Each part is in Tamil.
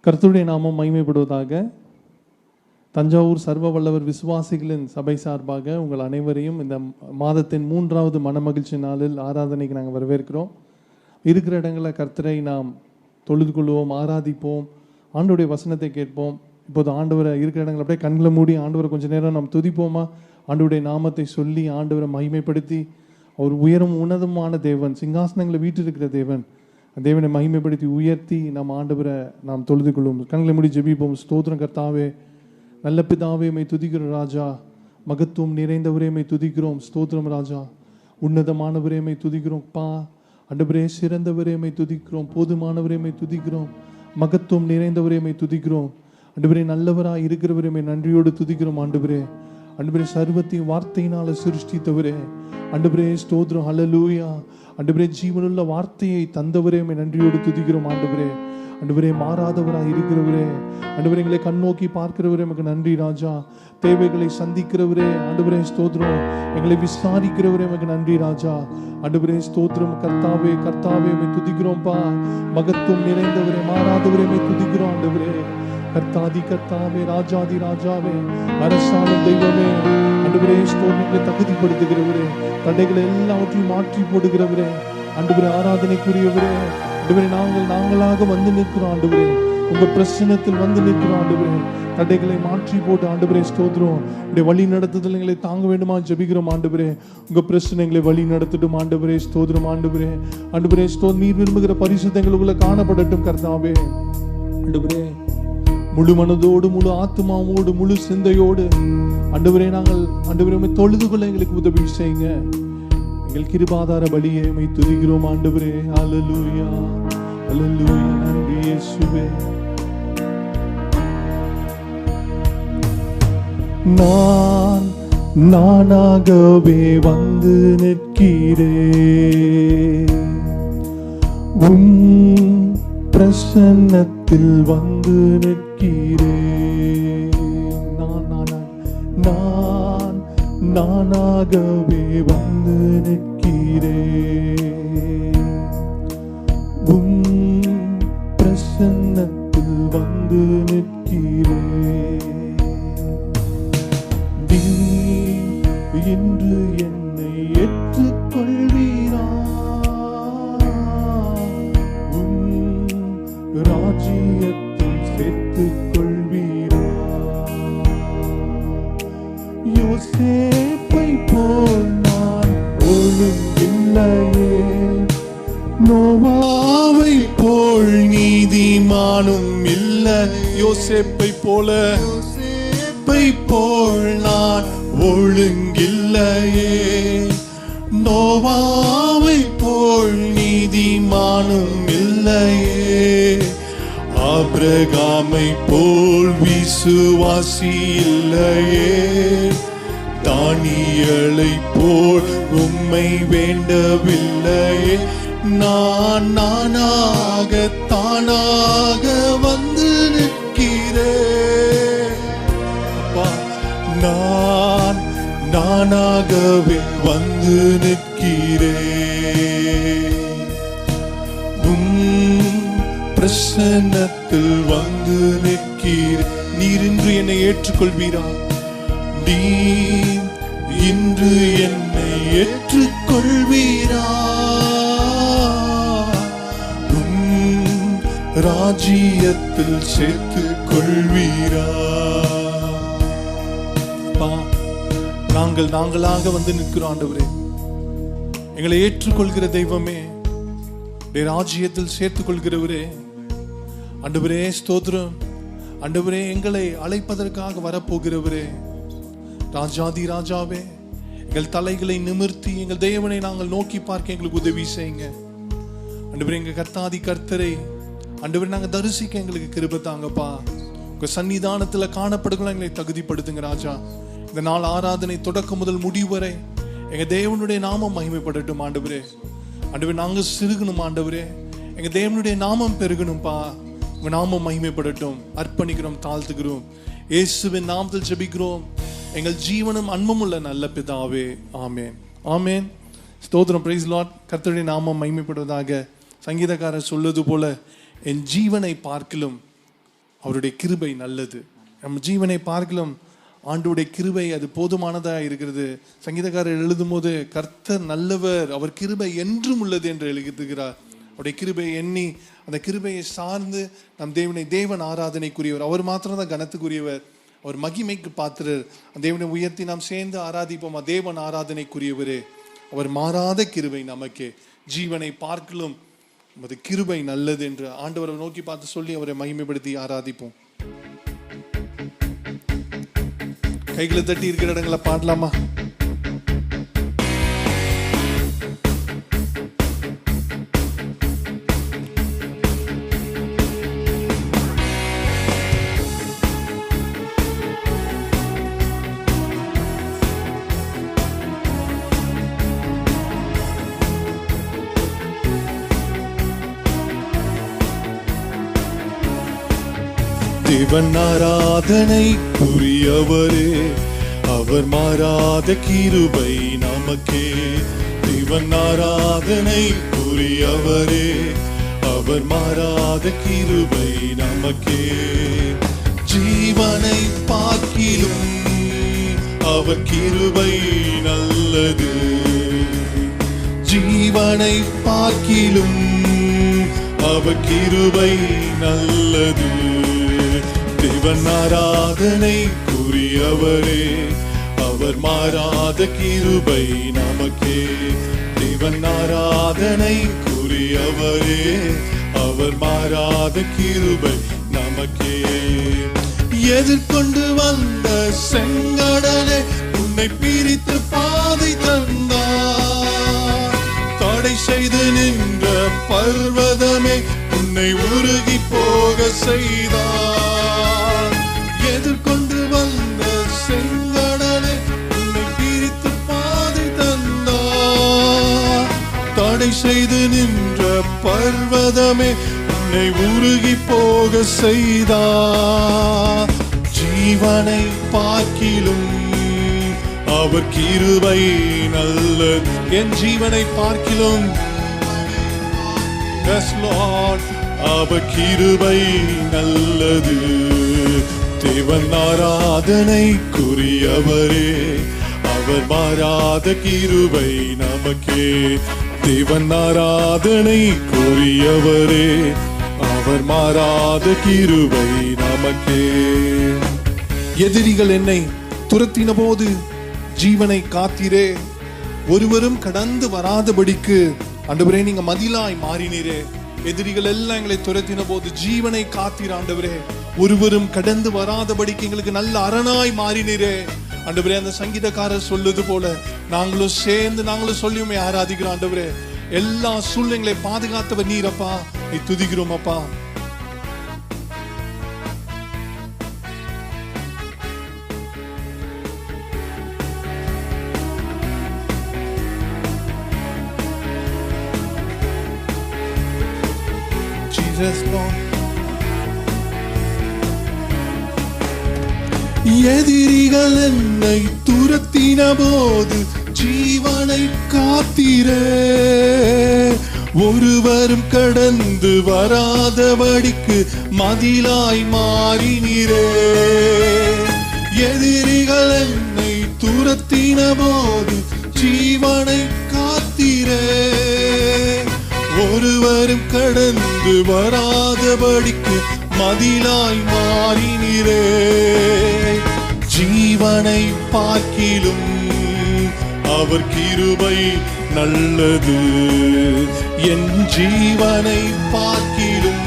கர்த்தருடைய நாமம் மகிமைப்படுவதாக. தஞ்சாவூர் சர்வ வல்லவர் விசுவாசிகளின் சபை சார்பாக உங்கள் அனைவரையும் இந்த மாதத்தின் 3வது மனமகிழ்ச்சி நாளில் ஆராதனைக்கு நாங்கள் வரவேற்கிறோம். இருக்கிற இடங்களில் கர்த்தரை நாம் தொழுது கொள்வோம், ஆராதிப்போம், ஆண்டவருடைய வசனத்தை கேட்போம். இப்போது ஆண்டவரை இருக்கிற இடங்கள் அப்படியே கண்களை மூடி ஆண்டவரை கொஞ்சம் நேரம் நாம் துதிப்போமா? ஆண்டவருடைய நாமத்தை சொல்லி ஆண்டவரை மகிமைப்படுத்தி, அவர் உயரும் உன்னதமான தேவன், சிங்காசனங்களை வீற்றிருக்கிற தேவன், தேவனை மகிமைப்படுத்தி உயர்த்தி நம் ஆண்டவரை நாம் தொழுது கொள்வோம். கண்களை மூடி ஜெபிப்போம். ஸ்தோத்திரம் கர்த்தாவே, நல்ல பிதாவே, மை துதிக்கிறோம் ராஜா. மகத்துவம் நிறைந்தவரே மை துதிக்கிறோம். ஸ்தோத்திரம் ராஜா. உன்னதமானவரே மை துதிக்கிறோம். ஆண்டவரே சிறந்தவரே மை துதிக்கிறோம். போதுமானவரே மை துதிக்கிறோம். மகத்துவம் நிறைந்தவரே மை துதிக்கிறோம். ஆண்டவரே நல்லவராக இருக்கிறவரே மை நன்றியோடு துதிக்கிறோம். ஆண்டவரே சர்வத்தையும் வார்த்தையினால சிருஷ்டித்தவரே, ஆண்டவரே ஸ்தோத்திரம், ஹல்லேலூயா. ஆண்டவரே ஜீவனுள்ள வார்த்தையை தந்தவரே மை நன்றியோடு துதிக்கிறோம். ஆண்டவரே மாறாதவராக இருக்கிறவரே, ஆண்டவரே எங்களை கண்ணோக்கி பார்க்கிறவரே நமக்கு நன்றி ராஜா. தேவைகளை சந்திக்கிறவரே, ஆண்டவரே ஸ்தோத்திரம், எங்களை விசாரிக்கிறவரே நமக்கு நன்றி ராஜா. ஆண்டவரே ஸ்தோத்திரம் கர்த்தாவே, கர்த்தாவே மை துதிக்கிறோம்ப்பா. மகத்துவம் நிறைந்தவரே, மாறாதவரே மை துதிக்கிறோம். ஆண்டவரே கர்த்தாதி கர்த்தாவே, ராஜாதி ராஜாவே, அரசாளும் தெய்வமே, ஆண்டவரே ஸ்தோத்திரங்களை தகுதிப்படுத்துகிறவரே, தடைகளை எல்லாவற்றையும் மாற்றி போடுகிறவரே, ஆண்டவரே ஆராதனைக்குரியவரே, ஆண்டவரே நாங்களாக வந்து நிற்கிறோம். ஆண்டவரே உங்க பிரசன்னத்தில் வந்து நிற்கிறோம். ஆண்டவரே தடைகளை மாற்றி போட்டு ஆண்டவரே ஸ்தோத்திரம், உடைய வழி நடத்துதல் எங்களை தாங்க வேண்டுமா ஜெபிக்கிறோம். ஆண்டவரே உங்க பிரச்சனை எங்களை வழி நடத்தட்டும். ஆண்டவரே ஸ்தோத்திரம். ஆண்டவரே ஸ்தோத்திரம், நீர் விரும்புகிற பரிசுத்தங்களுக்குள்ள காணப்படட்டும் கர்த்தாவே. ஆண்டவரே முழு மனதோடு, முழு ஆத்மாவோடு, முழு சிந்தையோடு ஆண்டவரே நாங்கள் ஆண்டவரே தொழுது கொள்ள எங்களுக்கு உதவி செய்யுங்க. எங்கள் கிருபாதார பலியை மை துதிக்கிறோம். ஆண்டவரே ஹல்லேலூயா, ஹல்லேலூயா. நன்றி இயேசுவே. நானாகவே வந்து நிற்கிறேன், உம் பிரசன்னத்தில் வந்து நிற்கிறேன். நானாகவே வந்து நிற்கிறேன், உம் பிரசன்னத்தில் வந்து நிற்கிறேன். இன்று என்னை ஏற்றுக்கொள்வீரா, ராஜ்யத்தில் சேர்த்துக் கொள்வீரா. யோசேப்பை போல் நான் ஒழுங்கில்லையே, நோவாவை போல் நீதிமானும் இல்லை. யோசேப்பை போல் நான் ஒழுங்கில்லையே, நோவாவை போல் நீதிமானும் இல்லையே. ஆபிரகாமை போல் விசுவாசி இல்லையே, தானியேலை போல் உம்மை வேண்டவில்லையே. நானாக தானாக வந்து நிற்கிறேன். நானாகவே வந்து நிற்கிறேன், பிரசன்னத்தில் வந்து நிற்கிறேன். நீர் இன்று என்னை ஏற்றுக்கொள்வீரா? நீர் இன்று என்னை ஏற்றுக்கொள்வீரா? உம் ராஜ்யத்தில் சேர்த்து கொள்வீரா? நாங்களாக வந்து நிற்கிறோம் ஆண்டவரே, எங்களை ஏற்றுக்கொள்கிற தெய்வமே, ராஜ்யத்தில் சேர்த்துக் கொள்கிறவரே, ஆண்டவரே ஸ்தோத்திரம். ஆண்டவரே எங்களை அழைப்பதற்காக வரப்போகிறவரே, ராஜாதி ராஜாவே, எங்கள் தலைகளை நிமிர்த்தி எங்கள் தேவனை நாங்கள் நோக்கி பார்க்க எங்களுக்கு உதவி செய்யுங்க ஆண்டவரே. எங்க கர்த்தாதி கர்த்தரை ஆண்டவரே நாங்கள் தரிசிக்க எங்களுக்கு கிருபை தாங்கப்பா. உங்க சன்னிதானத்துல காணப்படுகளை எங்களை தகுதிப்படுத்துங்க ராஜா. இந்த நாள் ஆராதனை தொடக்கம் முதல் முடிவு வரை எங்க தேவனுடைய நாமம் மகிமைப்படட்டும் ஆண்டவரே. ஆண்டவரே நாங்கள் சிறுகணும் ஆண்டவரே, எங்க தேவனுடைய நாமம் பெருகணும்பா. உங்க நாமம் மகிமைப்படட்டும். அர்ப்பணிக்கிறோம், தாழ்த்துக்கிறோம். இயேசுவின் நாமத்தில் ஜெபிக்கிறோம் எங்கள் ஜீவனும் அன்பும் உள்ள நல்ல பிதாவே, ஆமேன். ஆமேன். ஸ்தோத்திரம். Praise Lord. கர்த்தருடைய நாமம் மகிமைப்படுவதாக. சங்கீதக்காரர் சொல்வது போல, என் ஜீவனை பார்க்கிலும் அவருடைய கிருபை நல்லது. நம்ம ஜீவனை பார்க்கிலும் ஆண்டோடைய கிருபை அது போதுமானதாக இருக்கிறது. சங்கீதக்காரர் எழுதும் போது, கர்த்தர் நல்லவர், அவர் கிருபை என்றும் உள்ளது என்று எழுதுகிறார். அவருடைய கிருபையை எண்ணி அந்த கிருபையை சார்ந்து நம் தேவன் ஆராதனைக்குரியவர். அவர் மாத்திரம் தான் கனத்துக்குரியவர். அவர் மகிமைக்கு பாத்திரர். தேவனை உயர்த்தி நாம் சேர்ந்து ஆராதிப்போம். தேவன் ஆராதனைக்குரியவரே. அவர் மாறாத கிருபை நமக்கே. ஜீவனை பார்க்கலும் அது கிருபை நல்லது என்று ஆண்டவரை நோக்கி பார்த்து சொல்லி அவரை மகிமைப்படுத்தி ஆராதிப்போம். கைகளை தட்டி இருக்கிற இடங்களை பாடலாமா? தேவன் ஆராதனை புரியவரே, அவர் மாறாத கிருபை நமக்கே. தேவன் ஆராதனை புரியவரே, அவர் மாறாத கிருபை நமக்கே. ஜீவனை பார்க்கிலும் அவர் கிருபை நல்லது. ஜீவனை பார்க்கிலும் அவர் கிருபை நல்லது. தேவன் ஆராதனை புரியவரே, அவர் மாறாத கிருபை நமக்கே. தேவன் ஆராதனை புரியவரே, அவர் மாறாத கிருபை நமக்கே. எதிர்கொண்டு வந்த செங்கடலே உன்னை பிரித்து பாதை தந்தார். தடை செய்து நின்ற பர்வதமே உன்னை உருகி போக செய்தார். எதிர்கொண்டு வந்த செங்கடலே உன்னை பிரித்து பாதை தந்தார். தடை செய்து நின்ற பர்வதமே உன்னை உருகி போக செய்தார். ஜீவனை பார்க்கிலும் அவர் கிருபை நல்லது. என் ஜீவனை பார்க்கிலும் அவர் கிருபை நல்லது. தேவன் ஆராதனைக்குரியவரே, அவர் மாறாத கிருபை நமக்கே. தேவன் ஆராதனைக்குரியவரே, அவர் மாறாத கிருபை நமக்கே. எதிரிகள் என்னை துரத்தின போது ஜீவனை காத்தீரே, ஒருவரும் கடந்து வராதபடிக்கு ஆண்டவரே நீங்க மதிலாய் மாறினீரே. எதிரிகள் எல்லாம் எங்களை துரத்தின போது ஜீவனை காத்தீர் ஆண்டவரே. ஒருவரும் கடந்து வராதபடிக்கு எங்களுக்கு நல்ல அரணாய் மாறினீரே ஆண்டவரே. அந்த சங்கீதக்காரர் சொல்லுது போல நாங்களும் சேர்ந்து நாங்களும் சொல்லி உம்மை ஆராதிக்கிறோம் ஆண்டவரே. எல்லா சூழ்நிலைகளை பாதுகாத்தவர் நீரப்பா, நீ துதிக்கிறோம் அப்பா. எதிரிகள் என்னை துரத்தின போது ஜீவனை காத்தீரே, ஒருவரும் கடந்து வராதபடிக்கு மதிலாய் மாறினீரே. எதிரிகள் என்னை துரத்தின போது ஜீவனை காத்தீரே, ஒருவரும் கடந்து வராதபடிக்கு மதிலாய் மாறினீரே. ஜீவனை பார்க்கிலும் அவர் கிருபை நல்லது. என் ஜீவனை பார்க்கிலும்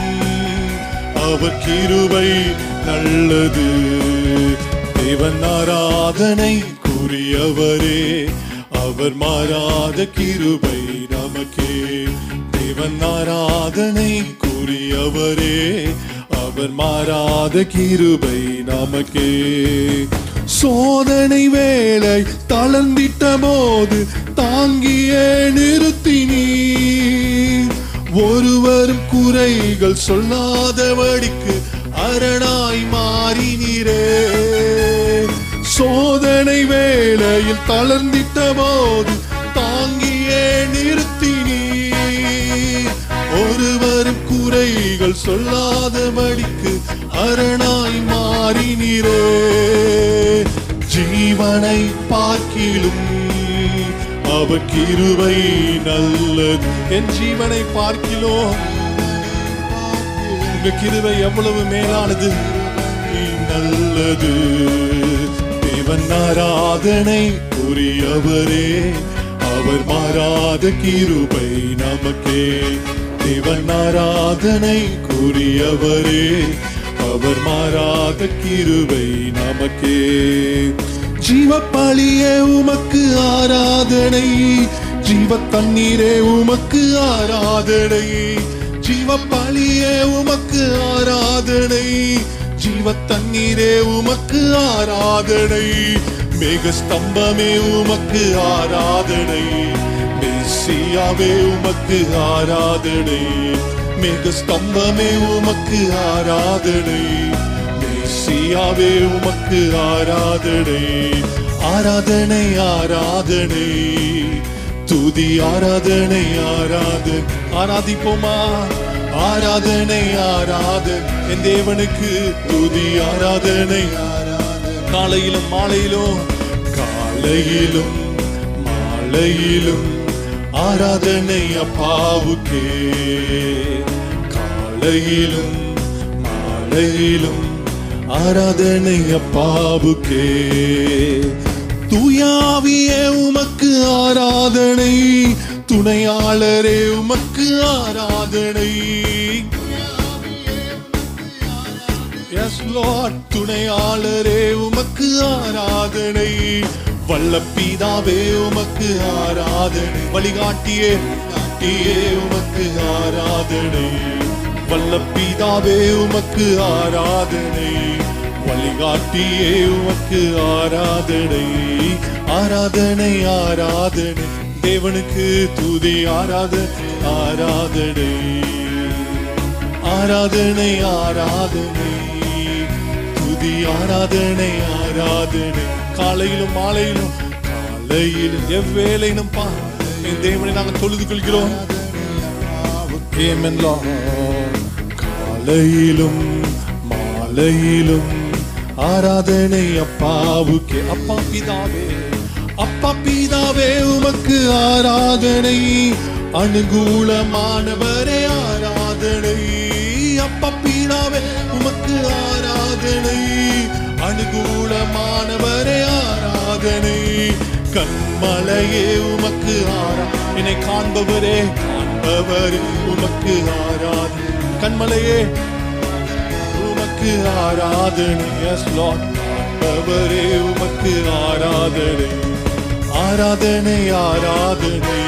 அவர் கிருபை நல்லது. தேவன் ஆராதனைக்குரியவரே, அவர் மாறாத கிருபை நமக்கே. தேவன் ஆராதனைக்குரியவரே, அவர் மாறாத கிருபை நமக்கே. சோதனை வேளை தளர்ந்திட்ட போது தாங்கியே நிறுத்தினீர். ஒருவரும் குறைகள் சொல்லாதபடிக்கு அரணாய் மாறினீரே. சோதனை வேளையில் தளர்ந்திட்ட போது தாங்கியே நிறுத்தினீர். ஒருவரும் குறைகள் சொல்லாதபடிக்கு அரணாய் மாறினீரே. ஜீவனை பார்க்கிலும் அவர் கிருபை நல்லது. என் ஜீவனை பார்க்கிலும் உங்க கிருபை எவ்வளவு மேலானது, நல்லது. தேவன் ஆராதனைக்குரியவரே, அவர் மாறாத கிருபை நமக்கே. தேவன் ஆராதனைக்குரியவரே, அவர் மாறாத கிருபை நமக்கே. ஜீவப்பலியே உமக்கு ஆராதனை, ஜீவ தண்ணீரே உமக்கு ஆராதனை. ஜீவப்பலியே உமக்கு ஆராதனை, ஜீவ தண்ணீரே உமக்கு ஆராதனை. மேகஸ்தம்பமே உமக்கு ஆராதனை, மெஸ்ஸியாவே உமக்கு ஆராதனை. மேகஸ்தம்பமே உமக்கு ஆராதனை, மெஸ்ஸியாவே உமக்கு ஆராதனை. ஆராதனை ஆராதனை, துதி ஆராதனை ஆராதனை. ஆராதிப்போமா? ஆராதனை ஆராதனை என் தேவனுக்கு துதி ஆராதனை. காலையிலும் மாலையிலும், காலையிலும் மாலையிலும் ஆராதனை அப்பாவுக்கே. காலையிலும் மாலையிலும் ஆராதனை அப்பாவுக்கே. தூயாவியே உமக்கு ஆராதனை, துணையாளரே உமக்கு ஆராதனை. Yes Lord, துணையாளரே உமக்கு ஆராதனை. வல்ல பிதாவே உமக்கு ஆராதனை. வழிகாட்டியே உமக்கு ஆராதனை. வல்ல பிதாவே உமக்கு ஆராதனை. வழிகாட்டியே உமக்கு ஆராதனை. ஆராதனை ஆராதனை தேவனுக்கு துதி ஆராதனை. ஆராதனை ஆராதனை ஆராதனை துதி ஆராதனை ஆராதனை. காலையிலும் மாலையிலும், காலையிலும் எவ்வேளையிலும் என் தேவனை நாங்கள் தொழுது கொள்கிறோம். காலையிலும் மாலையிலும் ஆராதனை அப்பாவுக்கே. அப்பா பிதாவே, அப்பா பிதாவே உமக்கு ஆராதனை. அனுகூலமானவரே ஆராதனை. அப்பா பிதாவே உமக்கு ஆராதனை. அனுகூலமானவரே ஆராதனை. கண்மலையே உமக்கு என்னை காண்பவரே, காண்பவரே உமக்கு ஆராதனை. கண்மலையே உமக்கு ஆராதனை. எஸ் லார்ட், காண்பவரே உமக்கு ஆராதனை. ஆராதனை ஆராதனை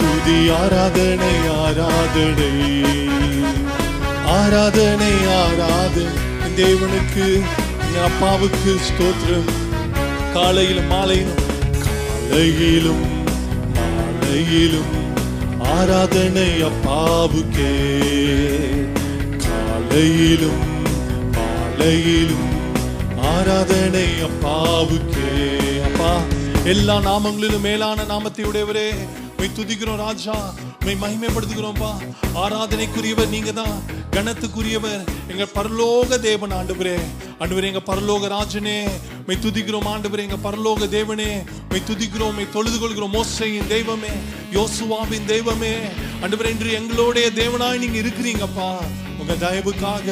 துதி ஆராதனை ஆராதனை. ஆராதனை ஆராதனை தேவனுக்கு, அப்பாவுக்கு ஸ்தோத்திரம். காலையிலும் மாலையிலும், காலையிலும் மாலையிலும் ஆராதனை அப்பாவுக்கே. காலையிலும் மாலையிலும் ஆராதனை அப்பாவுக்கே. அப்பா, எல்லா நாமங்களிலும் மேலான நாமத்தை உடையவரே, உம்மை துதிக்கிறோம் ராஜா, உம்மை மகிமைப்படுத்துகிறோம்பா. ஆராதனைக்குரியவர் நீங்க தான், கனத்துக்குரியவர் எங்கள் பரலோக தேவன் ஆண்டவரே. ஆண்டவரே, எங்க பரலோக ராஜனே, மை துதிக்கிறோம் ஆண்டவரே, எங்க பரலோக தேவனே, மை துதிக்கிறோம், மை தொழுது கொள்கிறோம். மோசேயின் தெய்வமே, யோசுவாவின் தெய்வமே, ஆண்டவரே இன்று எங்களுடைய தேவனாய் நீங்க இருக்கிறீங்கப்பா. உங்க தயவுக்காக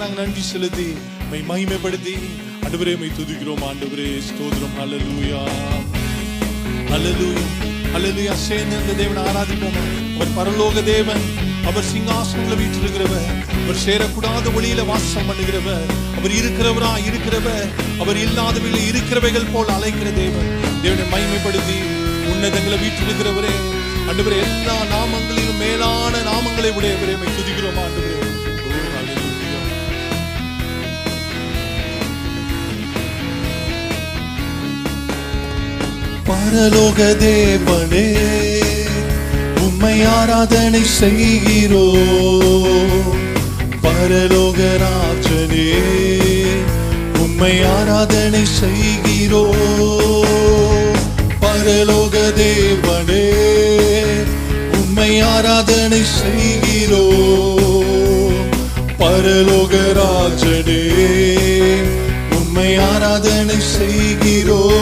நாங்க நன்றி செலுத்தி மை மகிமைப்படுத்தி ஆண்டவரே மை துதிக்கிறோம் ஆண்டவரே. ஸ்தோத்திரம். ஹல்லேலூயா, ஹல்லேலூயா, ஹல்லேலூயா. சேர்ந்து அந்த தேவனை ஆராதிப்போம். அவர் பரலோக தேவன், அவர் சிங்காசனத்தில் வீற்றிருக்கிறவர், அவர் சேரக்கூடாத ஒளியில வாசம் பண்ணுகிறவர், அவர் இருக்கிறவர், அவர் இல்லாதவையில் இருக்கிறவைகள் போல் அழைக்கிற தேவன். தேவனை மகிமைப்படுத்தி உன்னதங்களை வீற்றிருக்கிறவரே, ஆண்டவரே எல்லா நாமங்களிலும் மேலான நாமங்களை உடையவரே மை துதிக்கிறோம் ஆண்டவரே. பரலோக தேவனே, உம்மை ஆராதனை செய்கிறோம். பரலோக ராஜனே, உம்மை ஆராதனை செய்கிறோம். பரலோக தேவனே, உம்மை ஆராதனை செய்கிறோம். பரலோக ராஜனே, உம்மை ஆராதனை செய்கிறோம்.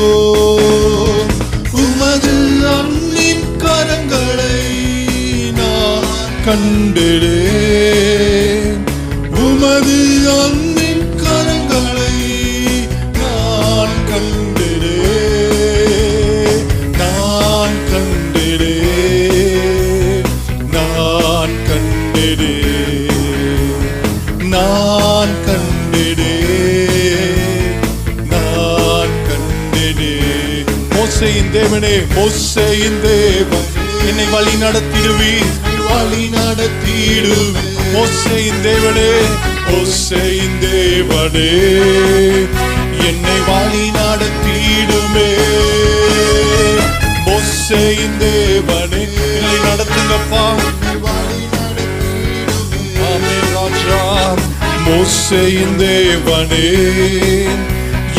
உமது அன்பின் கரங்களை நான் கண்டேன். உமது அன்பின் கரங்களை நான் கண்டேன். நான் கண்டேன். நான் கண்டேன். நான் கண்டேன். நான் கண்டேன். மோசேயின் தேவனே, மோசேயின் தேவன், என்னை வழி நடத்திடுவீர், வழி நடத்திடுவீர். மோசேயின் தேவனே, மோசேயின் தேவனே, என்னை வழி நடத்திடுமே. மோசேயின் தேவனே, என்னை நடத்துங்கப்பா. ஆமென் ராஜா. மோசேயின் தேவனே,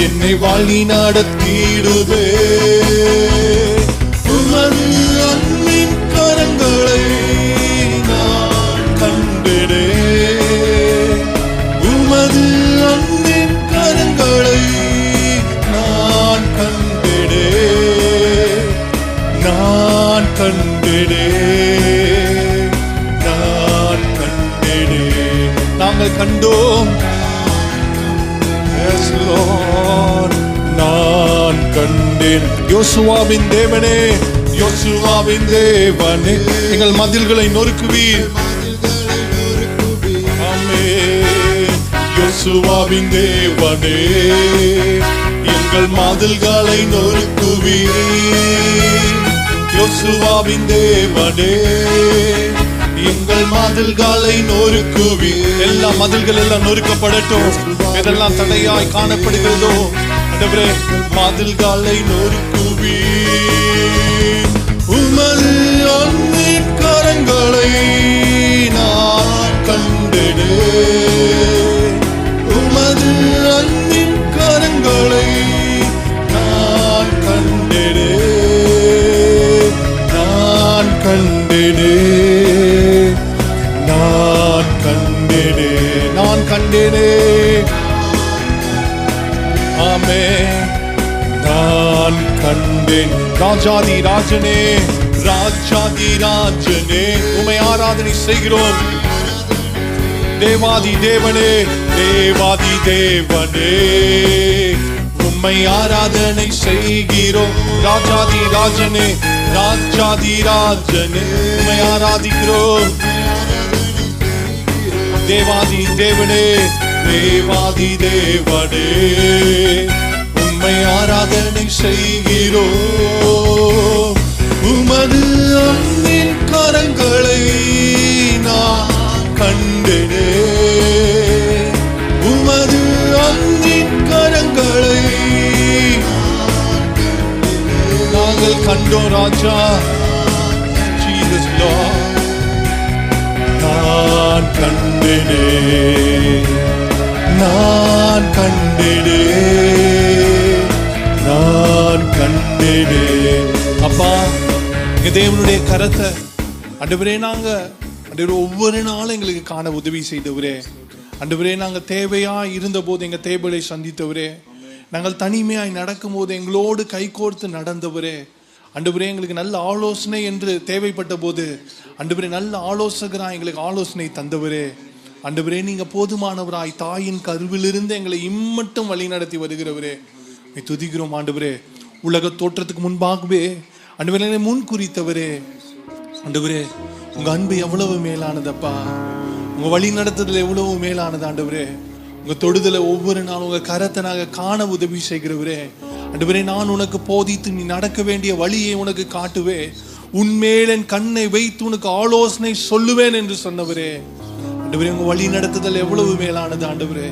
என்னை வழி நடத்திடுவே. உமது அன்பின் கரங்களை நான் கண்டேன். உமது அன்பின் கரங்களை நான் கண்டேன். நான் கண்டேன். நான் கண்டேன். நாங்கள் கண்டோம். Yes, Lord. நான் கண்டேன். யோசுவாவின் தேவனே, யோசுவாவின் தேவனே, எங்கள் மதில்களை நொறுக்குவீர். ஆமென். யோசுவாவின் தேவனே, எங்கள் மதில்களை நொறுக்குவீர். யோசுவாவின் தேவனே, எங்கள் மதில்களை நொறுக்குவீர். எல்லா மதில்கள் எல்லாம் நொறுக்கப்படட்டும். எதெல்லாம் தடையாய் காணப்படுகிறதோ ஆண்டவரே, மதில்களை நொறுக்குவீர். உமது அன்பின் கரங்களை நான் கண்டேன். உமது அன்பின் கரங்களை நான் கண்டேன். நான் கண்டேன். நான் கண்டேனே. நான் கண்டேனே. ஆமென். நான் கண்டேன். ராஜாதி ராஜனே, ராஜாதி ராஜனே, உம்மை ஆராதனை செய்கிறோம். தேவாதி தேவனே, தேவாதி தேவனே, உம்மை ஆராதனை செய்கிறோம். ராஜாதி ராஜனே, ராஜாதி ராஜனே, உம்மை ஆராதிக்கிறோம். தேவாதி தேவனே, தேவாதி தேவனே, உம்மை ஆராதனை செய்கிறோம். உமது அன்பின் கரங்களை நான் கண்டேன். உமது அன்பின் கரங்களை நாங்கள் கண்டோம் ராஜா. Jesus Lord. நான் கண்டேனே. நான் கண்டேனே. நான் கண்டேனே. அப்பா, எங்க தேவனுடைய கரத்தை ஆண்டவரே நாங்க ஆண்டவரே ஒவ்வொரு நாளும் எங்களுக்கு காண உதவி செய்தவரே. ஆண்டவரே நாங்க தேவையா இருந்த போது எங்க தேவையை சந்தித்தவரே. நாங்கள் தனிமையாய் நடக்கும்போது எங்களோடு கைகோர்த்து நடந்தவரே, ஆண்டவரே எங்களுக்கு நல்ல ஆலோசனை என்று தேவைப்பட்ட போது ஆண்டவரே நல்ல ஆலோசகராய் எங்களுக்கு ஆலோசனை தந்தவரே, ஆண்டவரே நீங்க போதுமானவராய் தாயின் கருவிலிருந்து எங்களை இம்மட்டும் வழி நடத்தி வருகிறவரே துதிக்கிறோம். ஆண்டவரே உலக தோற்றத்துக்கு முன்பாகவே ஆண்டவரே முன் குறித்தவரே, ஆண்டவரே உங்க அன்பு எவ்வளவு மேலானதப்பா, உங்க வழி நடத்துதல் எவ்வளவு மேலானது ஆண்டவரே, உங்க தொடுதலை ஒவ்வொரு நாளும் உங்க கரத்தை நாங்கள் காண உதவி செய்கிறவரே. ஆண்டவரே நான் உனக்கு போதித்து நீ நடக்க வேண்டிய வழியை உனக்கு காட்டுவே, உன்மேல் என் கண்ணை வைத்து உனக்கு ஆலோசனை சொல்லுவேன் என்று சொன்னவரே. ஆண்டவரே உங்க வழி நடத்துதல் எவ்வளவு மேலானது ஆண்டவரே,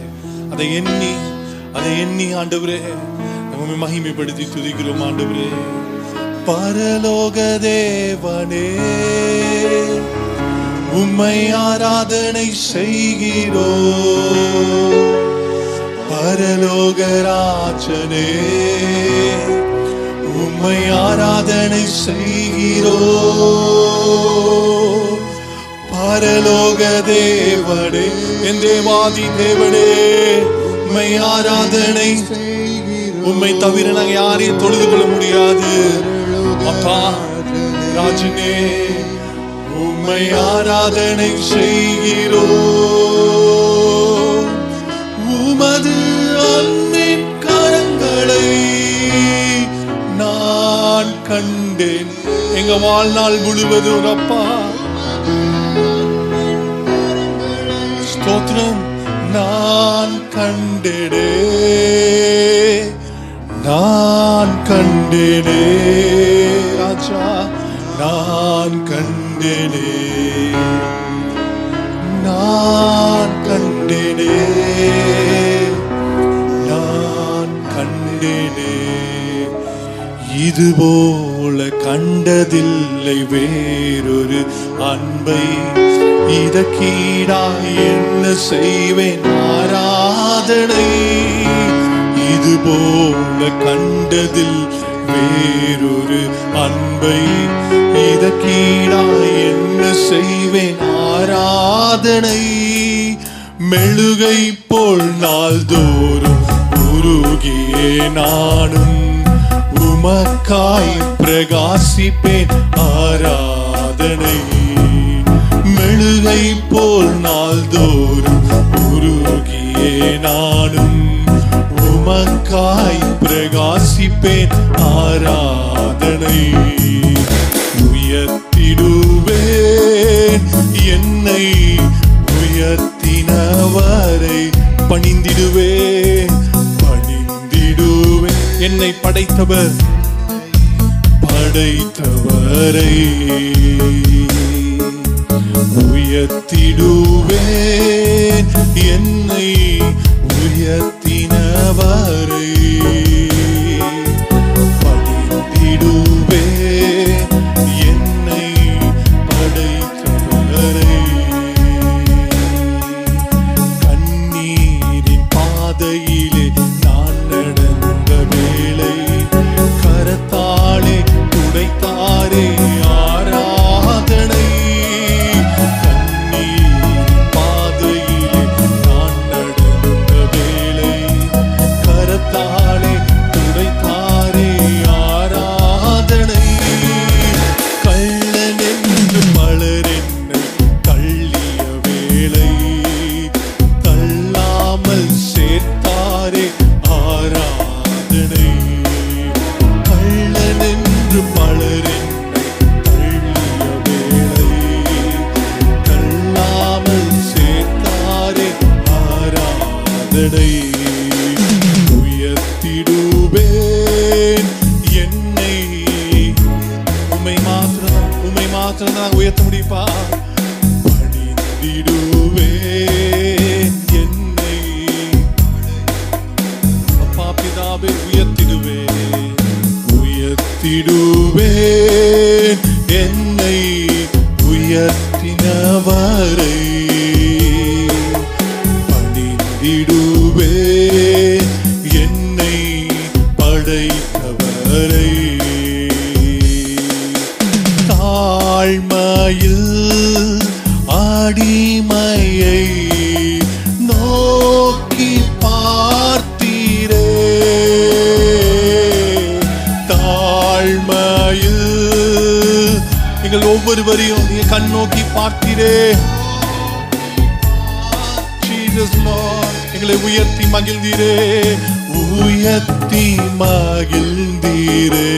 அதை எண்ணி ஆண்டவரே நம்ம மகிமைப்படுத்தி துதிக்கிறோம். ஆண்டவரே பரலோக தேவனே உம்மை ஆராதனை செய்கிறோம், பரலோக ராஜனே உம்மை ஆராதனை செய்கிறோம், பரலோக தேவனே என் தேவாதி தேவனே உம்மை ஆராதனை உம்மை தவிர நாங்கள் யாரையும் தொழுது கொள்ள முடியாது. அப்பா ராஜனே உம்மை ஆராதனை செய்கிறோம், உமது அன்பின் கரங்களை நான் கண்டேன் எங்க வாழ்நாள் முழுவதும். அப்பா ஸ்தோத்திரம், நான் கண்டேனே ராஜா, நான் கண்டேனே இதுபோல கண்டதில்லை வேறொரு அன்பை, இதற்கீடாய் என்ன செய்வேன் ஆராதனை, இதுபோல கண்டதில் வேறொரு அன்பை, இதற்கீடாய் என்ன செய்வேன் ஆராதனை, மெழுகை போல் நாள்தோறும் உருகியே நானும் உமக்காய் பிரகாசிப்பேன் ஆராதனை, மெழுகை போல் நாள்தோறும் உருகியே நானும் உமக்காய் பிரகாசிப்பேன் ஆராதனை, உயர்த்திடுவேன் என்னை உயர்த்தினவரை, பணிந்திடுவேன் என்னை படைத்தவரை, உயர்த்திடுவேன் என்னை உயர்த்தினவரை, பணிந்திடுவேன் என்னை படைத்தவரை, கண்ணீரின் பாதையிலே நான் நடந்த வேளை, கரத்தாலே துடைத்தாரே ஆராதனை, கண்ணீரின் பாதையிலே நான் நடந்த வேளை, கரத்தாலே துடைத்தாரே ஆராதனை, கள்ளன் என்று பலர் என்னை தள்ளிய வேளை, தள்ளாமல் சேர்த்தாரே ஆராதனை, கள்ளன் என்று பலர் என்னை தள்ளிய வேளை, தள்ளாமல் சேர்த்தாரே ஆராதனை, உயர்த்திடுவேன் என்னை, உம்மை மாத்திரம் நான் உயர்த்த முடியுப்பா, பணிந்திடுவேன் என்னை, அப்பா பிதாவே உயர்த்திடுவேன் என்னை உயர்த்தினவரை, பணிந்திடுவேன் என்னை படைத்தவரை, தாழ்மையில் அடிமையை நோக்கி பார்த்தீரே, கண்ணோக்கி பார்த்தீரே. Jesus Lord, எங்களை உயர்த்தி மகிழ்ந்தீரே, உயர்த்தி மகிழ்ந்தீரே.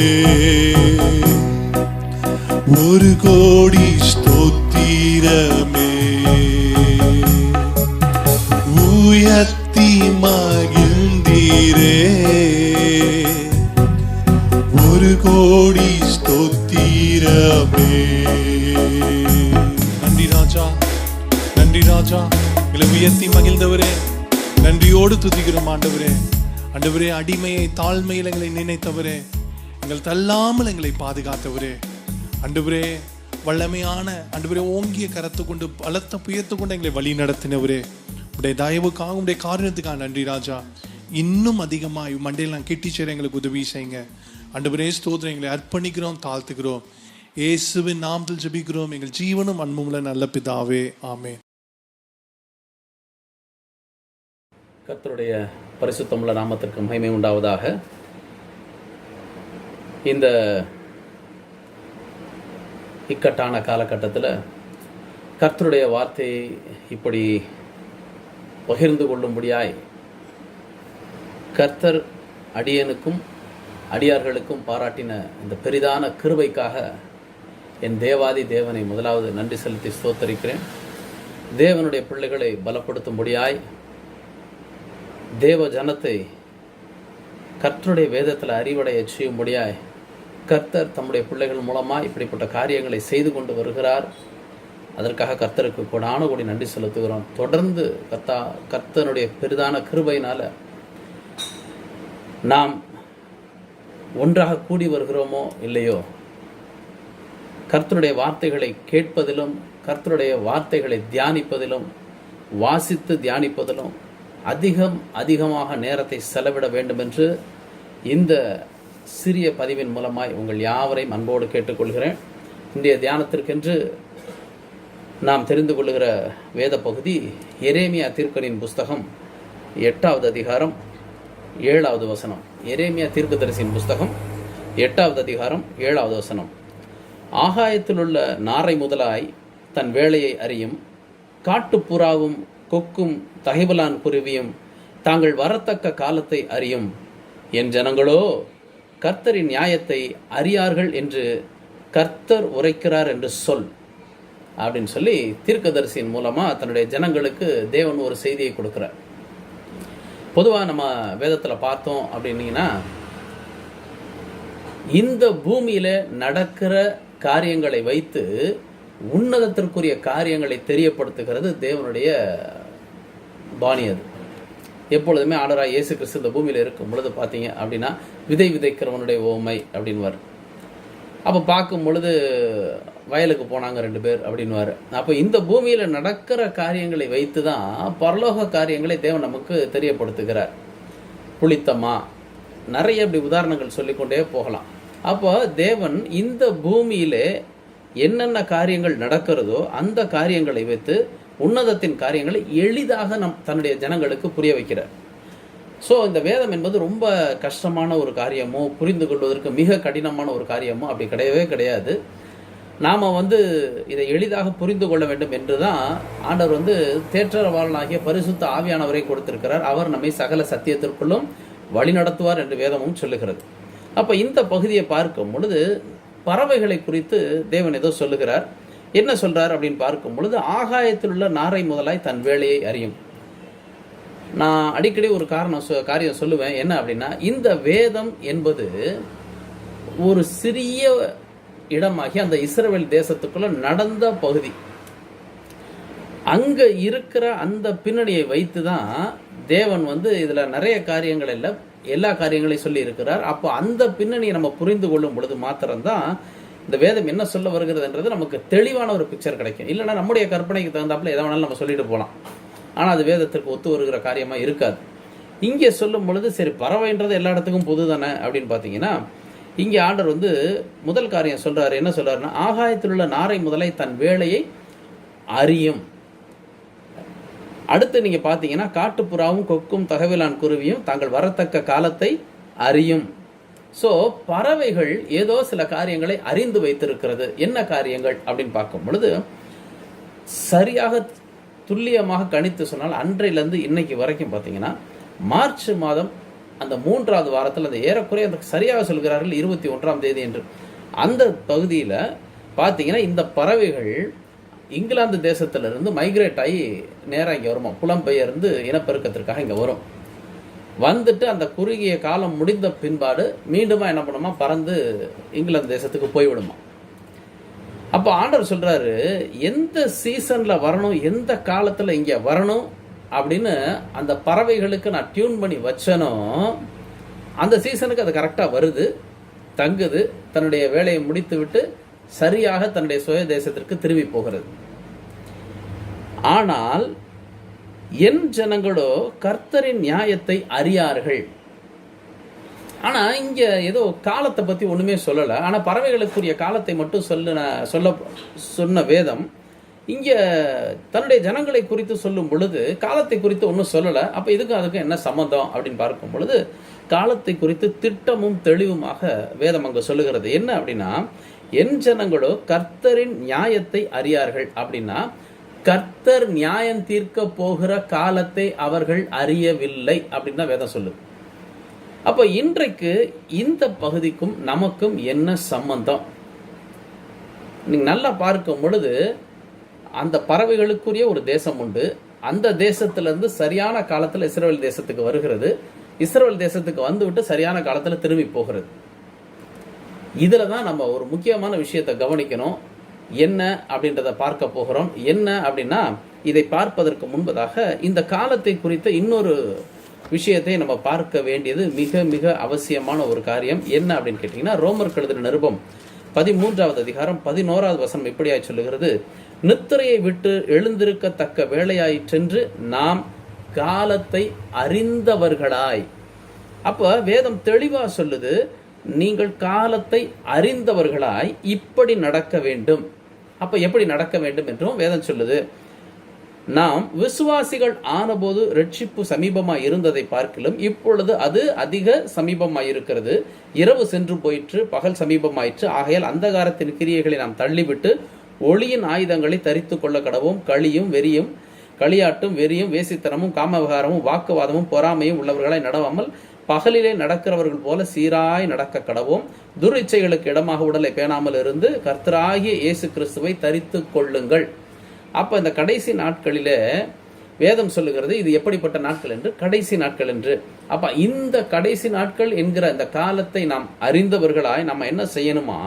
ஒரு கோடி ஸ்தோத்திரமே, உயர்த்தி மகிழ்ந்தீரே. ஒரு கோடி ஸ்தோத்திரமே. நன்றி ராஜா, நன்றி ராஜா, எங்களை உயர்த்தி மகிழ்ந்தவரே, நன்றியோடு துதிக்கிறோம் ஆண்டவரே. ஆண்டவரே, அடிமையை தாழ்மையில் எங்களை நினைத்தவரே, எங்கள் தள்ளாமல் எங்களை பாதுகாத்தவரே. ஆண்டவரே, வல்லமையான ஆண்டவரே, ஓங்கிய கரத்தை கொண்டு பலத்த புயத்தை கொண்டு எங்களை வழி நடத்தினவரே, உடைய தயவுக்காக உடைய காரணத்துக்காக நன்றி ராஜா. இன்னும் அதிகமாக மண்டையில் நான் கெட்டி சேர எங்களுக்கு உதவி செய்யுங்க ஆண்டவரே. ஸ்தோத்திரம், எங்களை அர்ப்பணிக்கிறோம், தாழ்த்துக்கிறோம். இயேசுவின் நாமத்தில் ஜெபிக்கிறோம் எங்கள் ஜீவனும் அன்புமுள்ள நல்ல பிதாவே, ஆமென். கர்த்தருடைய பரிசுத்தமுள்ள நாமத்திற்கு மகிமை உண்டாவதாக. இந்த இக்கட்டான காலகட்டத்தில் கர்த்தருடைய வார்த்தையை இப்படி பகிர்ந்து கொள்ளும்படியாய் கர்த்தர் அடியனுக்கும் அடியார்களுக்கும் பாராட்டின இந்த பெரிதான கிருபைக்காக என் தேவாதி தேவனை முதலாவது நன்றி செலுத்தி ஸ்தோத்தரிக்கிறேன். தேவனுடைய பிள்ளைகளை பலப்படுத்தும்படியாய் தேவ ஜனத்தை கர்த்தருடைய வேதத்தில் அறிவடைய செய்யும்படியாய் கர்த்தர் தம்முடைய பிள்ளைகள் மூலமாக இப்படிப்பட்ட காரியங்களை செய்து கொண்டு வருகிறார். அதற்காக கர்த்தருக்கு கொடான கோடி நன்றி செலுத்துகிறோம். தொடர்ந்து கர்த்தனுடைய பெரிதான கிருபையினால் நாம் ஒன்றாக கூடி வருகிறோமோ இல்லையோ, கர்த்தருடைய வார்த்தைகளை கேட்பதிலும் கர்த்தருடைய வார்த்தைகளை தியானிப்பதிலும் வாசித்து தியானிப்பதிலும் அதிகமாக நேரத்தை செலவிட வேண்டும் என்று இந்த சிறிய பதிவின் மூலமாய் உங்கள் யாவரையும் அன்போடு கேட்டுக்கொள்கிறேன். இன்றைய தியானத்திற்கென்று நாம் தெரிந்து கொள்ளுகிற வேத பகுதி எரேமியா தீர்க்கனின் புஸ்தகம் 8வது அதிகாரம் 7வது வசனம். எரேமியா தீர்க்கதரிசியின் புஸ்தகம் 8வது அதிகாரம் 7வது வசனம். ஆகாயத்திலுள்ள நாரை முதலாய் தன் வேலையை அறியும், காட்டுப்புறாவும் கொக்கும் தகைபலான் குருவியும் தாங்கள் வரத்தக்க காலத்தை அறியும். என் ஜனங்களோ கர்த்தரின் நியாயத்தை அறியார்கள் என்று கர்த்தர் உரைக்கிறார் என்று சொல் அப்படின்னு சொல்லி தீர்க்கதரிசியின் மூலமாக தன்னுடைய ஜனங்களுக்கு தேவன் ஒரு செய்தியை கொடுக்கிறார். பொதுவாக நம்ம வேதத்தில் பார்த்தோம் அப்படின்னீங்கன்னா, இந்த பூமியில் நடக்கிற காரியங்களை வைத்து உன்னதத்திற்குரிய காரியங்களை தெரியப்படுத்துகிறது தேவனுடைய பாணி. அது எப்பொழுதுமே ஆண்டவராகிய இயேசு கிறிஸ்து இந்த பூமியில் இருக்கும் பொழுது பார்த்தீங்க அப்படின்னா, விதை விதைக்கிறவனுடைய ஓமை அப்படின்வார். அப்போ பார்க்கும் பொழுது வயலுக்கு போனாங்க 2 பேர் அப்படின்வார். அப்போ இந்த பூமியில் நடக்கிற காரியங்களை வைத்து தான் பரலோக காரியங்களை தேவன் நமக்கு தெரியப்படுத்துகிறார். புளித்தமா, நிறைய இப்படி உதாரணங்கள் சொல்லிக்கொண்டே போகலாம். அப்போ தேவன் இந்த பூமியிலே என்னென்ன காரியங்கள் நடக்கிறதோ அந்த காரியங்களை வைத்து உன்னதத்தின் காரியங்களை எளிதாக தன்னுடைய ஜனங்களுக்கு புரிய வைக்கிறார். ஸோ இந்த வேதம் என்பது ரொம்ப கஷ்டமான ஒரு காரியமோ, புரிந்து கொள்வதற்கு மிக கடினமான ஒரு காரியமோ அப்படி கிடையவே கிடையாது. நாம் இதை எளிதாக புரிந்து கொள்ள வேண்டும் என்று தான் ஆண்டவர் தேற்றரவாளனாகிய பரிசுத்த ஆவியானவரை கொடுத்திருக்கிறார். அவர் நம்மை சகல சத்தியத்திற்குள்ளும் வழி நடத்துவார் என்று வேதமும் சொல்லுகிறது. அப்போ இந்த பகுதியை பார்க்கும் பொழுது பறவைகளை குறித்து தேவன் ஏதோ சொல்லுகிறார். என்ன சொல்றார் அப்படின்னு பார்க்கும் பொழுது, ஆகாயத்தில் உள்ள நாரை முதலாய் தன் வேலையை அறியும். நான் அடிக்கடி ஒரு காரியம் சொல்லுவேன். என்ன அப்படின்னா, இந்த வேதம் என்பது ஒரு சிறிய இடமாகி அந்த இஸ்ரவேல் தேசத்துக்குள்ள நடந்த பகுதி. அங்க இருக்கிற அந்த பின்னணியை வைத்து தான் தேவன் இதுல நிறைய காரியங்கள் இல்லை, எல்லா காரியங்களையும் சொல்லி இருக்கிறார். அப்போ அந்த பின்னணியை நம்ம புரிந்து கொள்ளும் பொழுது மாத்திரம்தான் இந்த வேதம் என்ன சொல்ல வருகிறதுன்றது நமக்கு தெளிவான ஒரு பிக்சர் கிடைக்கும். இல்லைன்னா நம்முடைய கற்பனைக்கு தகுந்தாப்புல எதை வேணாலும் நம்ம சொல்லிட்டு போகலாம், ஆனால் அது வேதத்திற்கு ஒத்து வருகிற காரியமாக இருக்காது. இங்கே சொல்லும் பொழுது சரி, பறவைன்றது எல்லா இடத்துக்கும் பொது தானே அப்படின்னு பார்த்தீங்கன்னா, இங்கே ஆண்டவர் முதல் காரியம் சொல்றாரு. என்ன சொல்றாருன்னா, ஆகாயத்தில் உள்ள நாரை முதலை தன் வேலையை அறியும். அடுத்து நீங்க பார்த்தீங்கன்னா, காட்டுப்புறாவும் கொக்கும் தகவலான் குருவியும் தாங்கள் வரத்தக்க காலத்தை அறியும். ஸோ பறவைகள் ஏதோ சில காரியங்களை அறிந்து வைத்திருக்கிறது. என்ன காரியங்கள் அப்படின்னு பார்க்கும் பொழுது, சரியாக துல்லியமாக கணித்து சொன்னால் அன்றையிலேருந்து இன்னைக்கு வரைக்கும் பார்த்தீங்கன்னா மார்ச் மாதம் அந்த 3வது வாரத்தில், அந்த ஏறக்குறைய அந்த சரியாக சொல்கிறார்கள் 21ஆம் தேதி என்று, அந்த பகுதியில் பார்த்தீங்கன்னா இந்த பறவைகள் இங்கிலாந்து தேசத்திலிருந்து மைக்ரேட் ஆகி நேராக இங்கே வருமா, புலம்பெயர்ந்து இனப்பெருக்கத்திற்காக இங்கே வரும். வந்துட்டு அந்த குறுகிய காலம் முடிந்த பின்பாடு மீண்டுமா என்ன பண்ணுமா, பறந்து இங்கிலாந்து தேசத்துக்கு போய்விடுமா. அப்போ ஆண்டவர் சொல்றாரு, எந்த சீசன்ல வரணும், எந்த காலத்துல இங்க வரணும் அப்படின்னு அந்த பறவைகளுக்கு நான் டியூன் பண்ணி வச்சனோ அந்த சீசனுக்கு அது கரெக்டாக வருது, தங்குது, தன்னுடைய வேலையை முடித்து விட்டு சரியாக தன்னுடைய சுய தேசத்திற்கு திரும்பி போகிறது. ஆனால் என் ஜனங்களோ கர்த்தரின் நியாயத்தை அறியார்கள். ஆனா இங்க ஏதோ காலத்தை பத்தி ஒண்ணுமே சொல்லல. ஆனா பறவைகளுக்குரிய காலத்தை மட்டும் சொன்ன வேதம் இங்க தன்னுடைய ஜனங்களை குறித்து சொல்லும் பொழுது காலத்தை குறித்து ஒன்றும் சொல்லல. அப்ப இதுக்கும் அதுக்கும் என்ன சம்பந்தம் அப்படின்னு பார்க்கும் பொழுது காலத்தை குறித்து திட்டமும் தெளிவுமாக வேதம் அங்க சொல்லுகிறது. என்ன அப்படின்னா, என் ஜனங்களோ கர்த்தரின் நியாயத்தை அறியார்கள். அப்படின்னா கர்த்தர் நியாயம் தீர்க்க போகிற காலத்தை அவர்கள் அறியவில்லை அப்படின்னு தான் வேதம் சொல்லுது. அப்ப இன்றைக்கு இந்த பகுதிக்கும் நமக்கும் என்ன சம்பந்தம்? நீங்க நல்லா பார்க்கும் பொழுது அந்த பறவைகளுக்குரிய ஒரு தேசம் உண்டு. அந்த தேசத்திலிருந்து சரியான காலத்தில் இஸ்ரவேல் தேசத்துக்கு வருகிறது. இஸ்ரவேல் தேசத்துக்கு வந்துவிட்டு சரியான காலத்தில் திரும்பி போகிறது. இதுல தான் நம்ம ஒரு முக்கியமான விஷயத்தை கவனிக்கணும். என்ன அப்படின்றத பார்க்க போகிறோம். என்ன அப்படின்னா, இதை பார்ப்பதற்கு முன்பதாக இந்த காலத்தை குறித்த இன்னொரு விஷயத்தை நம்ம பார்க்க வேண்டியது மிக மிக அவசியமான ஒரு காரியம். என்ன அப்படின்னு கேட்டீங்கன்னா, ரோமருக்கு எழுதின நிருபம் 13வது அதிகாரம் 11வது வசனம் இப்படியாய் சொல்லுகிறது, நித்திரையை விட்டு எழுந்திருக்கத்தக்க வேளையாயிற்றென்று நாம் காலத்தை அறிந்தவர்களாய். அப்ப வேதம் தெளிவா சொல்லுது, நீங்கள் காலத்தை அறிந்தவர்களாய் இப்படி நடக்க வேண்டும். அப்ப எப்படி நடக்க வேண்டும் என்றும் வேதம் சொல்லுது. நாம் விசுவாசிகள் ஆனபோது ரட்சிப்பு சமீபமாய் இருந்ததை பார்க்கிலும் இப்பொழுது அது அதிக சமீபமாய் இருக்கிறது. இரவு சென்று போயிற்று, பகல் சமீபமாயிற்று. ஆகையால் அந்தகாரத்தின் கிரியைகளை நாம் தள்ளிவிட்டு ஒளியின் ஆயுதங்களை தரித்து கொள்ள கடவும். களியாட்டும் வெறியும் வேசித்தனமும் காமவிகாரமும் வாக்குவாதமும் பொறாமையும் உள்ளவர்களாய் நடவாமல் பகலிலே நடக்கிறவர்கள் போல சீராய் நடக்க கடவும். துரிச்சைகளுக்கு இடமாக உடலை பேணாமல் இருந்து கர்த்தராகிய இயேசு கிறிஸ்துவை தரித்து கொள்ளுங்கள். அப்ப இந்த கடைசி நாட்களிலே வேதம் சொல்லுகிறது இது எப்படிப்பட்ட நாட்கள் என்று, கடைசி நாட்கள் என்று. அப்ப இந்த கடைசி நாட்கள் என்கிற இந்த காலத்தை நாம் அறிந்தவர்களாய் நம்ம என்ன செய்யணுமா,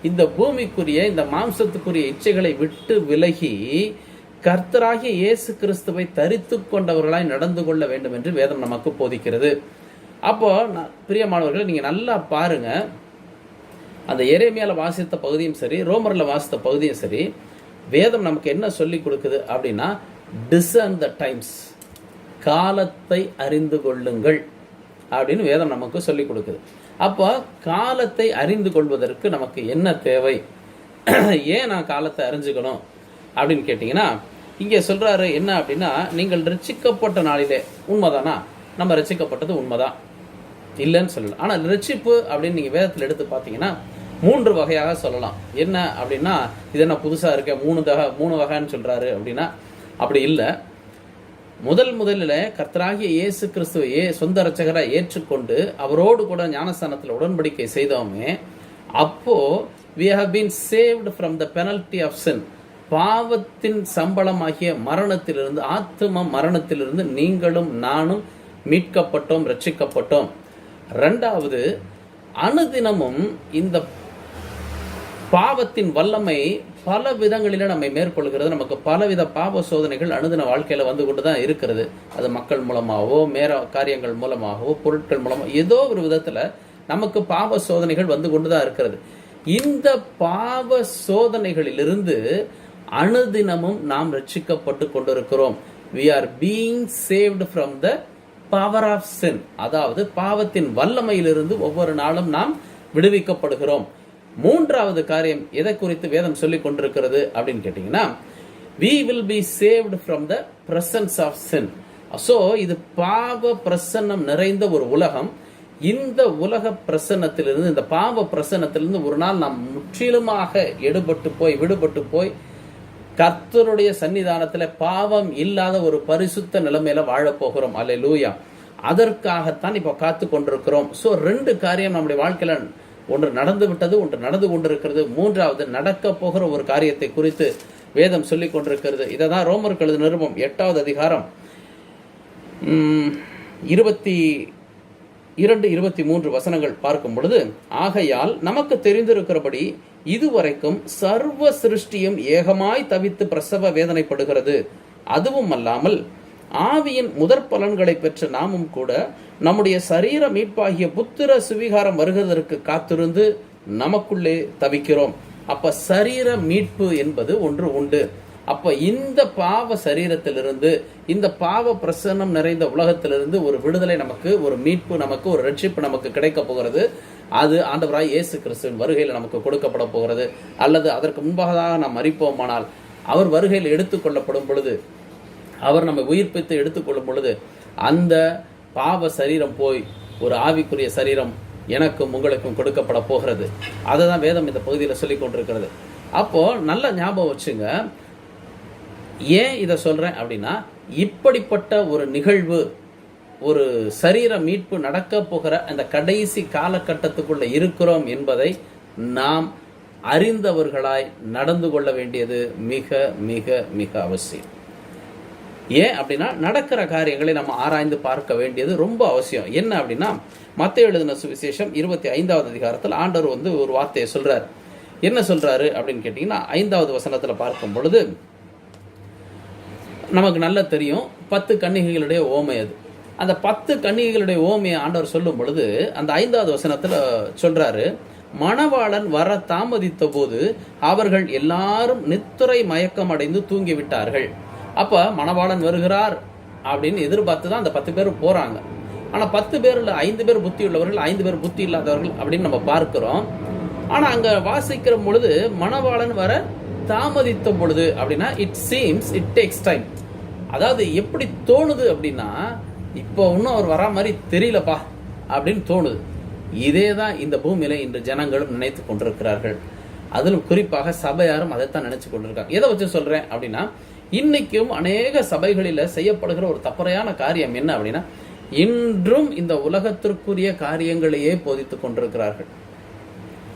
இந்த பூமிக்குரிய இந்த மாம்சத்துக்குரிய இச்சைகளை விட்டு விலகி கர்த்தராகிய இயேசு கிறிஸ்துவை தரித்து கொண்டவர்களாய் நடந்து கொள்ள வேண்டும் என்று வேதம் நமக்கு போதிக்கிறது. அப்போ பிரியமானவர்களை நீங்க நல்லா பாருங்க, அந்த எரேமியால வாசித்த பகுதியும் சரி, ரோமர்ல வாசித்த பகுதியும் சரி, வேதம் நமக்கு என்ன சொல்லி கொடுக்குது அப்படின்னா, டிசர்ன் த டைம்ஸ், காலத்தை அறிந்து கொள்ளுங்கள் அப்படின்னு வேதம் நமக்கு சொல்லி கொடுக்குது. அப்போ காலத்தை அறிந்து கொள்வதற்கு நமக்கு என்ன தேவை? ஏன் நான் காலத்தை அறிஞ்சுக்கணும் அப்படின்னு கேட்டீங்கன்னா, இங்க சொல்றாரு என்ன அப்படின்னா, நீங்கள் ரட்சிக்கப்பட்ட நாளிலே, உண்மைதானா? நம்ம ரட்சிக்கப்பட்டது உண்மைதான், இல்லைன்னு சொல்லலாம். ஆனா ரட்சிப்பு அப்படின்னு நீங்க வேதத்தில் எடுத்து பார்த்தீங்கன்னா 3 வகையாக சொல்லலாம். என்ன அப்படின்னா, இது என்ன புதுசா இருக்க 3 வகைன்னு சொல்றாரு அப்படின்னா அப்படி இல்லை. முதலில் கர்த்தராகிய இயேசு கிறிஸ்துவையே சொந்த ரட்சகரை ஏற்றுக்கொண்டு அவரோடு கூட ஞானஸ்தானத்தில் உடன்படிக்கை செய்தோமே, அப்போ we have been saved from the penalty of sin, பாவத்தின் சம்பளமாகிய மரணத்திலிருந்து, ஆத்தும மரணத்திலிருந்து நீங்களும் நானும் மீட்கப்பட்டோம், ரட்சிக்கப்பட்டோம். 2வது, அனுதினமும் இந்த பாவத்தின் வல்லமை பல விதங்களில நம்மை மேற்கொள்கிறது. நமக்கு பலவித பாவ சோதனைகள் அனுதின வாழ்க்கையில வந்து கொண்டுதான் இருக்கிறது. அது மக்கள் மூலமாகவோ, காரியங்கள் மூலமாகவோ, பொருட்கள் மூலமாக, ஏதோ ஒரு விதத்துல நமக்கு பாவ சோதனைகள் வந்து கொண்டுதான் இருக்கிறது. இந்த பாவ சோதனைகளிலிருந்து அனுதினமும் நாம் ரட்சிக்கப்பட்டு கொண்டிருக்கிறோம். we are being saved from the power of sin, அதாவது பாவத்தின் வல்லமையிலிருந்து ஒவ்வொரு நாளும் நாம் விடுவிக்கப்படுகிறோம். 3வது காரியம் எதை குறித்து வேதம் சொல்லிக் கொண்டிருக்கிறது அப்படின்னு கேட்டீங்கன்னா, we will be saved from the presence of sin. So இது பாவ பிரசன்னம் நிறைந்த ஒரு உலகம். இந்த உலக பிரசன்னத்திலிருந்து, இந்த பாவ பிரசன்னத்திலிருந்து ஒரு நாள் நாம் முற்றிலுமாக விடுபட்டு போய் கர்த்தருடைய சன்னிதானத்தில் பாவம் இல்லாத ஒரு பரிசுத்த நிலைமையில வாழப்போகிறோம். அல்லேலூயா. அதற்காகத்தான் இப்ப காத்து கொண்டிருக்கிறோம். ஸோ 2 காரியம் நம்முடைய வாழ்க்கையில, ஒன்று நடந்து விட்டது, ஒன்று நடந்து கொண்டிருக்கிறது. 3வது நடக்க போகிற ஒரு காரியத்தை குறித்து வேதம் சொல்லிக் கொண்டிருக்கிறது. இதை தான் ரோமருக்கு எழுதின நிருபம் 8வது அதிகாரம் 22-23 வசனங்கள் பார்க்கும் பொழுது, ஆகையால் நமக்கு தெரிந்திருக்கிறபடி இதுவரைக்கும் சர்வ சிருஷ்டியும் ஏகமாய் தவித்து பிரசவ வேதனைப்படுகிறது. அதுவும் அல்லாமல் ஆவியின் முதற் பலன்களை பெற்ற நாமும் கூட நம்முடைய சரீர மீட்பாகிய புத்திர சுவிகாரம் வருகிறதற்கு காத்திருந்து நமக்குள்ளே தவிக்கிறோம். அப்ப சரீர மீட்பு என்பது ஒன்று உண்டு. அப்ப இந்த பாவ சரீரத்திலிருந்து, இந்த பாவ பிரசன்னம் நிறைந்த உலகத்திலிருந்து ஒரு விடுதலை நமக்கு, ஒரு மீட்பு நமக்கு, ஒரு ரட்சிப்பு நமக்கு கிடைக்க போகிறது. அது ஆண்டவராய் இயேசு கிறிஸ்துவின் வருகையில் நமக்கு கொடுக்கப்பட போகிறது. அல்லது அதற்கு முன்பாக நாம் மரிப்போமானால் அவர் வருகையில் எடுத்துக்கொள்ளப்படும் பொழுது, அவர் நம்மை உயிர்ப்பித்து எடுத்துக்கொள்ளும் பொழுது, அந்த பாவ சரீரம் போய் ஒரு ஆவிக்குரிய சரீரம் எனக்கும் உங்களுக்கும் கொடுக்கப்பட போகிறது. அதை தான் வேதம் இந்த பகுதியில் சொல்லிக் கொண்டிருக்கிறது. அப்போ நல்ல ஞாபகம் வச்சுங்க. ஏன் இதை சொல்றேன் அப்படின்னா, இப்படிப்பட்ட ஒரு நிகழ்வு, ஒரு சரீர மீட்பு நடக்க போகிற அந்த கடைசி காலகட்டத்துக்குள்ள இருக்கிறோம் என்பதை நாம் அறிந்தவர்களாய் நடந்து கொள்ள வேண்டியது மிக மிக மிக அவசியம். ஏன் அப்படின்னா, நடக்கிற காரியங்களை நம்ம ஆராய்ந்து பார்க்க வேண்டியது ரொம்ப அவசியம். என்ன அப்படின்னா, மத்தேயு எழுதின சுவிசேஷம் 25வது அதிகாரத்தில் ஆண்டவர் ஒரு வார்த்தையை சொல்றாரு. என்ன சொல்றாரு அப்படின்னு கேட்டீங்கன்னா, 5வது வசனத்துல பார்க்கும் பொழுது நமக்கு நல்லா தெரியும் 10 கன்னிகைகளுடைய ஓமை. அது அந்த 10 கன்னிகைகளுடைய ஓமையை ஆண்டவர் சொல்லும் பொழுது அந்த 5வது வசனத்துல சொல்றாரு, மணவாளன் வர தாமதித்த போது அவர்கள் எல்லாரும் நித்திரை மயக்கம் அடைந்து தூங்கிவிட்டார்கள். அப்ப மணவாளன் வருகிறார் அப்படின்னு எதிர்பார்த்து தான் அந்த 10 பேர் போறாங்க. ஆனா 10 பேர்ல 5 பேர் புத்தி உள்ளவர்கள், 5 பேர் புத்தி இல்லாதவர்கள் அப்படின்னு நம்ம பார்க்கிறோம். ஆனா அங்க வாசிக்கிற பொழுது மணவாளன் வர தாமதித்த பொழுது அப்படின்னா, it seems it takes time. அதாவது எப்படி தோணுது அப்படின்னா, இப்போ இன்னும் அவர் வரா மாதிரி தெரியலப்பா அப்படின்னு தோணுது. இதே தான் இந்த பூமியில இன்று ஜனங்களும் நினைத்து கொண்டிருக்கிறார்கள். அதிலும் குறிப்பாக சபையாரும் அதைத்தான் நினைச்சு கொண்டிருக்காங்க. எதை வச்சு சொல்றேன் அப்படின்னா, இன்னைக்கும் அநேக சபைகளில செய்யப்படுகிற ஒரு தப்பறையான காரியம் என்ன அப்படின்னா, இன்றும் இந்த உலகத்திற்குரிய காரியங்களையே போதித்துக் கொண்டிருக்கிறார்கள்.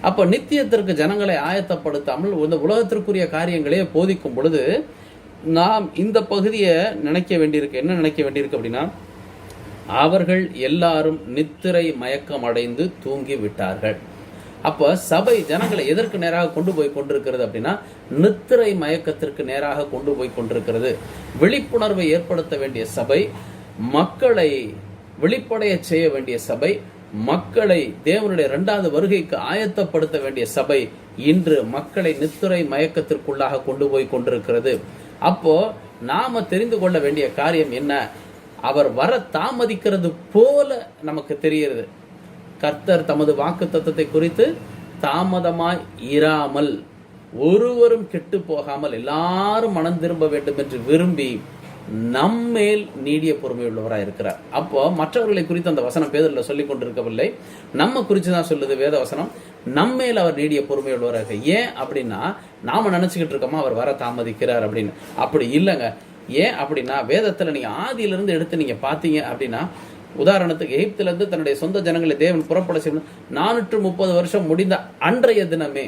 அப்ப நித்தியத்திற்கு ஜனங்களை ஆயத்தப்படுத்தாமல் இந்த உலகத்திற்குரிய காரியங்களே போதிக்கும் பொழுது நாம் இந்த பகுதியை நினைக்க வேண்டியிருக்கு. என்ன நினைக்க வேண்டியிருக்கு அப்படின்னா, அவர்கள் எல்லாரும் நித்திரை மயக்கம் அடைந்து தூங்கி விட்டார்கள். அப்ப சபை ஜனங்களை எதற்கு நேராக கொண்டு போய் கொண்டிருக்கிறது அப்படின்னா, நித்திரை மயக்கத்திற்கு நேராக கொண்டு போய் கொண்டிருக்கிறது. விழிப்புணர்வை ஏற்படுத்த வேண்டிய சபை, மக்களை விழிப்படைய செய்ய வேண்டிய சபை, மக்களை தேவனுடைய 2வது வருகைக்கு ஆயத்தப்படுத்த வேண்டிய சபை இன்று மக்களை நித்திரை மயக்கத்திற்குள்ளாக கொண்டு போய் கொண்டிருக்கிறது. அப்போ நாம தெரிந்து கொள்ள வேண்டிய காரியம் என்ன? அவர் வர தாமதிக்கிறது போல நமக்கு தெரிகிறது. கர்த்தர் தமது வாக்குத்தத்தத்தை குறித்து தாமதமாய் இராமல், ஒருவரும் கெட்டு போகாமல் எல்லாரும் மனம் திரும்ப வேண்டும் என்று விரும்பி நம்மேல் நீடிய பொறுமை உள்ளவராக இருக்கிறார். அப்போ மற்றவர்களை குறித்து அந்த வசனம் பேதுருல சொல்லிக் கொண்டிருக்கவில்லை, நம்ம குறித்து தான் சொல்லுது வேத வசனம். நம்மேல் அவர் நீடிய பொறுமை உள்ளவராக. ஏன் அப்படின்னா, நாம நினைச்சுக்கிட்டு இருக்கோமா அவர் வர தாமதிக்கிறார் அப்படின்னு? அப்படி இல்லைங்க. ஏன் அப்படின்னா, வேதத்துல நீங்க ஆதியிலிருந்து எடுத்து நீங்க பாத்தீங்க அப்படின்னா, உதாரணத்துக்கு எகிப்திலிருந்து தன்னுடைய சொந்த ஜனங்களை தேவன் புறப்பட செய்யணும் 430 வருஷம் முடிந்த அன்றைய தினமே,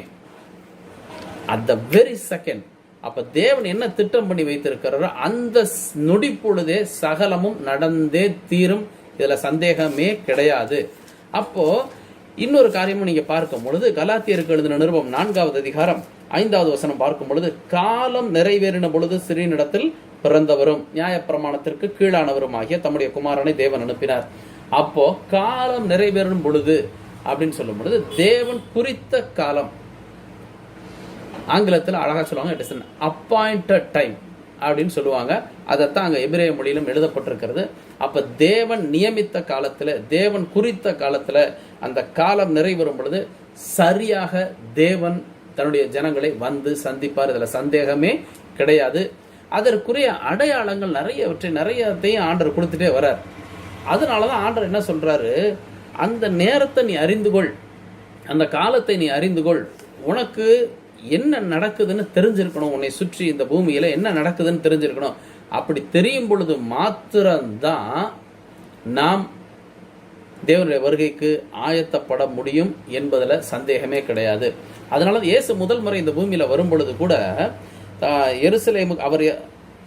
at the very second, அப்ப தேவன் என்ன திட்டம் பண்ணி வைத்திருக்கிறாரோ அந்த நொடி பொழுதே சகலமும் நடந்தே தீரும். இதுல சந்தேகமே கிடையாது. அப்போ இன்னொரு காரியமும் நீங்க பார்க்கும் பொழுது, கலாத்தியருக்கு எழுதின நிருபம் 4வது அதிகாரம் 5வது வசனம் பார்க்கும் பொழுது, காலம் நிறைவேறின பொழுது சிறியனிடத்தில் பிறந்தவரும் நியாயப்பிரமாணத்திற்கு கீழானவரும் ஆகிய தம்முடைய குமாரனை தேவன் அனுப்பினார். அப்போ காலம் நிறைவேறும் பொழுது அப்படின்னு சொல்லும் பொழுது தேவன் குறித்த காலம், ஆங்கிலத்தில் அழகா சொல்லுவாங்க, it is an appointed time அப்படின்னு சொல்லுவாங்க. அதைத்தான் அங்க எபிரேய மொழியிலும் எழுதப்பட்டிருக்கிறது. அப்ப தேவன் நியமித்த காலத்துல, தேவன் குறித்த காலத்துல அந்த காலம் நிறைவேறும் பொழுது சரியாக தேவன் தன்னுடைய ஜனங்களை வந்து சந்திப்பார். இதுல சந்தேகமே கிடையாது. அதற்குரிய அடையாளங்கள் நிறையத்தையும் ஆண்டவர் கொடுத்துட்டே வர்றார். அதனாலதான் ஆண்டவர் என்ன சொல்றாரு, அந்த நேரத்தை நீ அறிந்து கொள், அந்த காலத்தை நீ அறிந்து கொள். உனக்கு என்ன நடக்குதுன்னு தெரிஞ்சிருக்கணும், உன்னை சுற்றி இந்த பூமியில என்ன நடக்குதுன்னு தெரிஞ்சிருக்கணும். அப்படி தெரியும் பொழுது மாத்திரம்தான் நாம் தேவனுடைய வருகைக்கு ஆயத்தப்பட முடியும் என்பதுல சந்தேகமே கிடையாது. அதனால இயேசு முதல் முறை இந்த பூமியில வரும் பொழுது கூட எருசலேமுக்கு அவர்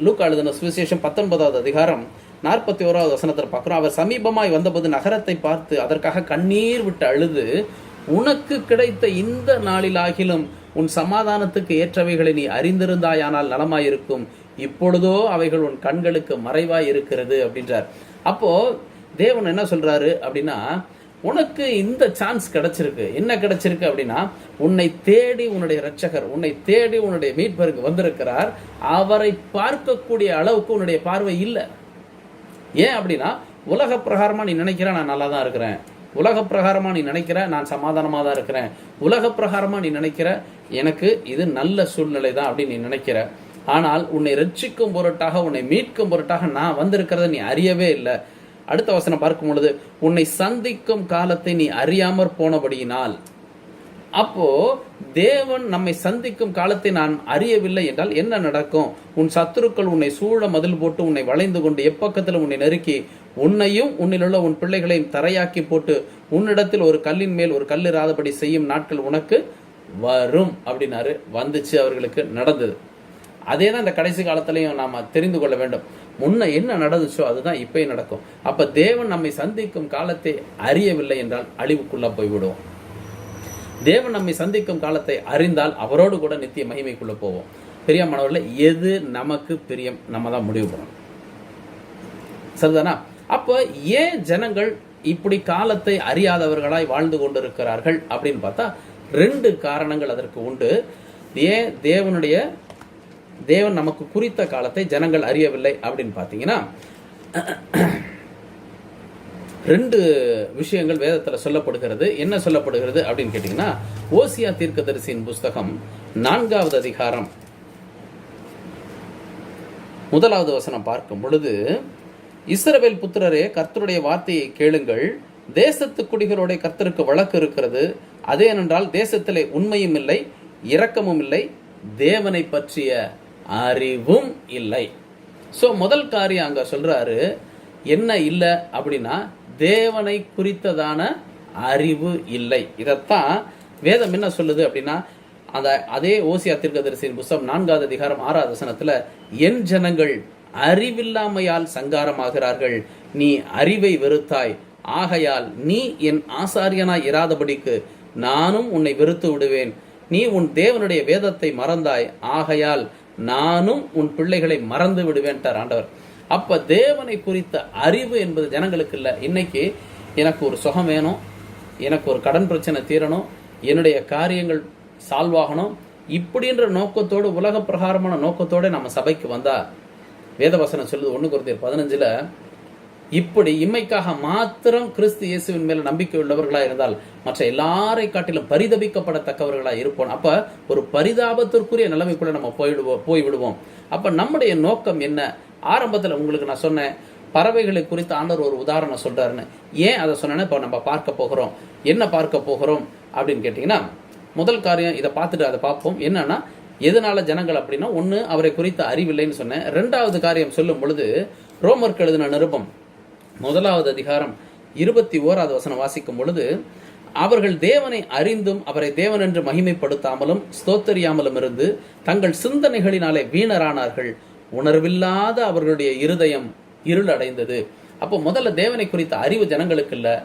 லூக்கா எழுதின சுவிசேஷம் 19வது அதிகாரம் 41வது வசனத்தில் பார்க்கிறோம். அவர் சமீபமாய் வந்தபோது நகரத்தை பார்த்து அதற்காக கண்ணீர் விட்டு அழுது, உனக்கு கிடைத்த இந்த நாளிலாகிலும் உன் சமாதானத்துக்கு ஏற்றவைகளை நீ அறிந்திருந்தாயானால் நலமாயிருக்கும், இப்பொழுதோ அவைகள் உன் கண்களுக்கு மறைவாய் இருக்கிறது அப்படின்றார். அப்போ தேவன் என்ன சொல்றாரு அப்படின்னா, உனக்கு இந்த சான்ஸ் கிடைச்சிருக்கு. என்ன கிடைச்சிருக்கு அப்படின்னா, உன்னை தேடி உன்னுடைய இரட்சகர், உன்னை தேடி உன்னுடைய மீட்பருக்கு வந்திருக்கிறார். அவரை பார்க்கக்கூடிய அளவுக்கு உன்னுடைய பார்வை இல்லை. ஏன் அப்படின்னா, உலக பிரகாரமா நீ நினைக்கிற நான் நல்லா தான் இருக்கிறேன், உலக பிரகாரமா நீ நினைக்கிற நான் சமாதானமா தான் இருக்கிறேன், உலக பிரகாரமா நீ நினைக்கிற எனக்கு இது நல்ல சூழ்நிலை தான் அப்படின்னு நீ நினைக்கிற. ஆனால் உன்னை ரட்சிக்கும் பொருட்டாக, உன்னை மீட்கும் பொருட்டாக நான் வந்திருக்கிறத நீ அறியவே இல்லை. அடுத்த வசனம் பார்க்கும் பொழுது, உன்னை சந்திக்கும் காலத்தை நீ அறியாமற் போனபடியினால். அப்போ தேவன் நம்மை சந்திக்கும் காலத்தை நான் அறியவில்லை என்றால் என்ன நடக்கும்? உன் சத்துருக்கள் உன்னை சூழ மதில் போட்டு உன்னை வளைந்து கொண்டு எப்பக்கத்தில் உன்னை நெருக்கி உன்னையும் உன்னிலுள்ள உன் பிள்ளைகளையும் தரையாக்கி போட்டு உன்னிடத்தில் ஒரு கல்லின் மேல் ஒரு கல் இராதபடி செய்யும் நாட்கள் உனக்கு வரும் அப்படின்னாரு. வந்துச்சு, அவர்களுக்கு நடந்தது. அதே தான் இந்த கடைசி காலத்திலையும் நாம தெரிந்து கொள்ள வேண்டும். முன்ன என்ன நடந்துச்சோ அதுதான் இப்பயும் நடக்கும். அப்ப தேவன் நம்மை சந்திக்கும் காலத்தை அறியவில்லை என்றால் அழிவுக்குள்ள போய்விடுவோம். தேவன் நம்மை சந்திக்கும் காலத்தை அறிந்தால் அவரோடு கூட நித்திய மகிமைக்குள்ள போவோம். பிரியமானவர்களே, எது நமக்கு பிரியம் நம்ம தான் முடிவு பண்ணணும். சரிதானா? அப்ப ஏன் ஜனங்கள் இப்படி காலத்தை அறியாதவர்களாய் வாழ்ந்து கொண்டிருக்கிறார்கள் அப்படின்னு பார்த்தா 2 காரணங்கள் அதற்கு உண்டு. ஏன் தேவன் நமக்கு குறித்த காலத்தை ஜனங்கள் அறியவில்லை அப்படின்னு பார்த்தீங்கன்னா, 2 விஷயங்கள் வேதத்தில் சொல்லப்படுகிறது. என்ன சொல்லப்படுகிறது அப்படின்னு கேட்டீங்கன்னா, ஓசியா தீர்க்கதரிசியின் புஸ்தகம் 4வது அதிகாரம் 1வது வசனம் பார்க்கும் பொழுது, இஸ்ரவேல் புத்திரரே, கர்த்தருடைய வார்த்தையை கேளுங்கள், தேசத்து குடிகளோட கர்த்தருக்கு வழக்கு இருக்கிறது. அதே என்றால் தேசத்திலே உண்மையும் இல்லை, இரக்கமும் இல்லை, தேவனை பற்றிய அறிவும் இல்லை. சோ முதல் காரியம் அங்க சொல்றாரு, என்ன இல்லை அப்படின்னா தேவனை குறித்ததான அறிவு இல்லை. இதத்தான் வேதம் என்ன சொல்லுது அப்படின்னா, அதே ஓசியா தீர்க்கதரிசியின் புஸ்தகம் 4வது அதிகாரம் 6வது வசனத்துல, என் ஜனங்கள் அறிவில்லாமையால் சங்காரமாகிறார்கள், நீ அறிவை வெறுத்தாய், ஆகையால் நீ என் ஆசாரியனாய் இராதபடிக்கு நானும் உன்னை வெறுத்து விடுவேன், நீ உன் தேவனுடைய வேதத்தை மறந்தாய், ஆகையால் நானும் உன் பிள்ளைகளை மறந்து விடுவேன்ட்டார் ஆண்டவர். அப்ப தேவனை குறித்த அறிவு என்பது ஜனங்களுக்கு இல்லை. இன்னைக்கு எனக்கு ஒரு சுகம் வேணும், எனக்கு ஒரு கடன் பிரச்சனை தீரணும், என்னுடைய காரியங்கள் சால்வ் ஆகணும், இப்படின்ற நோக்கத்தோடு, உலக பிரகாரமான நோக்கத்தோடு நம்ம சபைக்கு வந்தா, வேதவசனம் சொல்லுது 1 கொரிந்தியர் 15ல், இப்படி இம்மைக்காக மாத்திரம் கிறிஸ்து இயேசுவின் மேல நம்பிக்கை உள்ளவர்களா இருந்தால் மற்ற எல்லாரை காட்டிலும் பரிதபிக்கப்படத்தக்கவர்களா இருப்போம். அப்ப ஒரு பரிதாபத்திற்குரிய நிலைமைக்குள்ள நம்ம போய்விடுவோம். அப்ப நம்முடைய நோக்கம் என்ன? ஆரம்பத்தில் உங்களுக்கு நான் சொன்னேன், பறவைகளை குறித்து ஆண்டவர் ஒரு உதாரணம் சொல்றாருன்னு. ஏன் அதை சொன்னேன்னா, இப்போ நம்ம பார்க்க போகிறோம். என்ன பார்க்க போகிறோம் அப்படின்னு கேட்டீங்கன்னா, முதல் காரியம் இதை பார்த்துட்டு அதை பார்ப்போம். என்னன்னா, எதனால ஜனங்கள் அப்படின்னா, 1 அவரை குறித்த அறிவில்லைன்னு சொன்னேன். 2வது காரியம் சொல்லும் பொழுது, ரோமருக்கு எழுதின நிருபம் 1வது அதிகாரம் 21வது வசனம் வாசிக்கும் பொழுது, அவர்கள் தேவனை அறிந்தும் அவரை தேவன் என்று மகிமைப்படுத்தாமலும் ஸ்தோத்தரியாமலும் இருந்து தங்கள் சிந்தனைகளினாலே வீணரானார்கள், உணர்வில்லாத அவர்களுடைய இருதயம் இருள் அடைந்தது. அப்போ முதல்ல தேவனை குறித்த அறிவு ஜனங்களுக்கு இல்லை,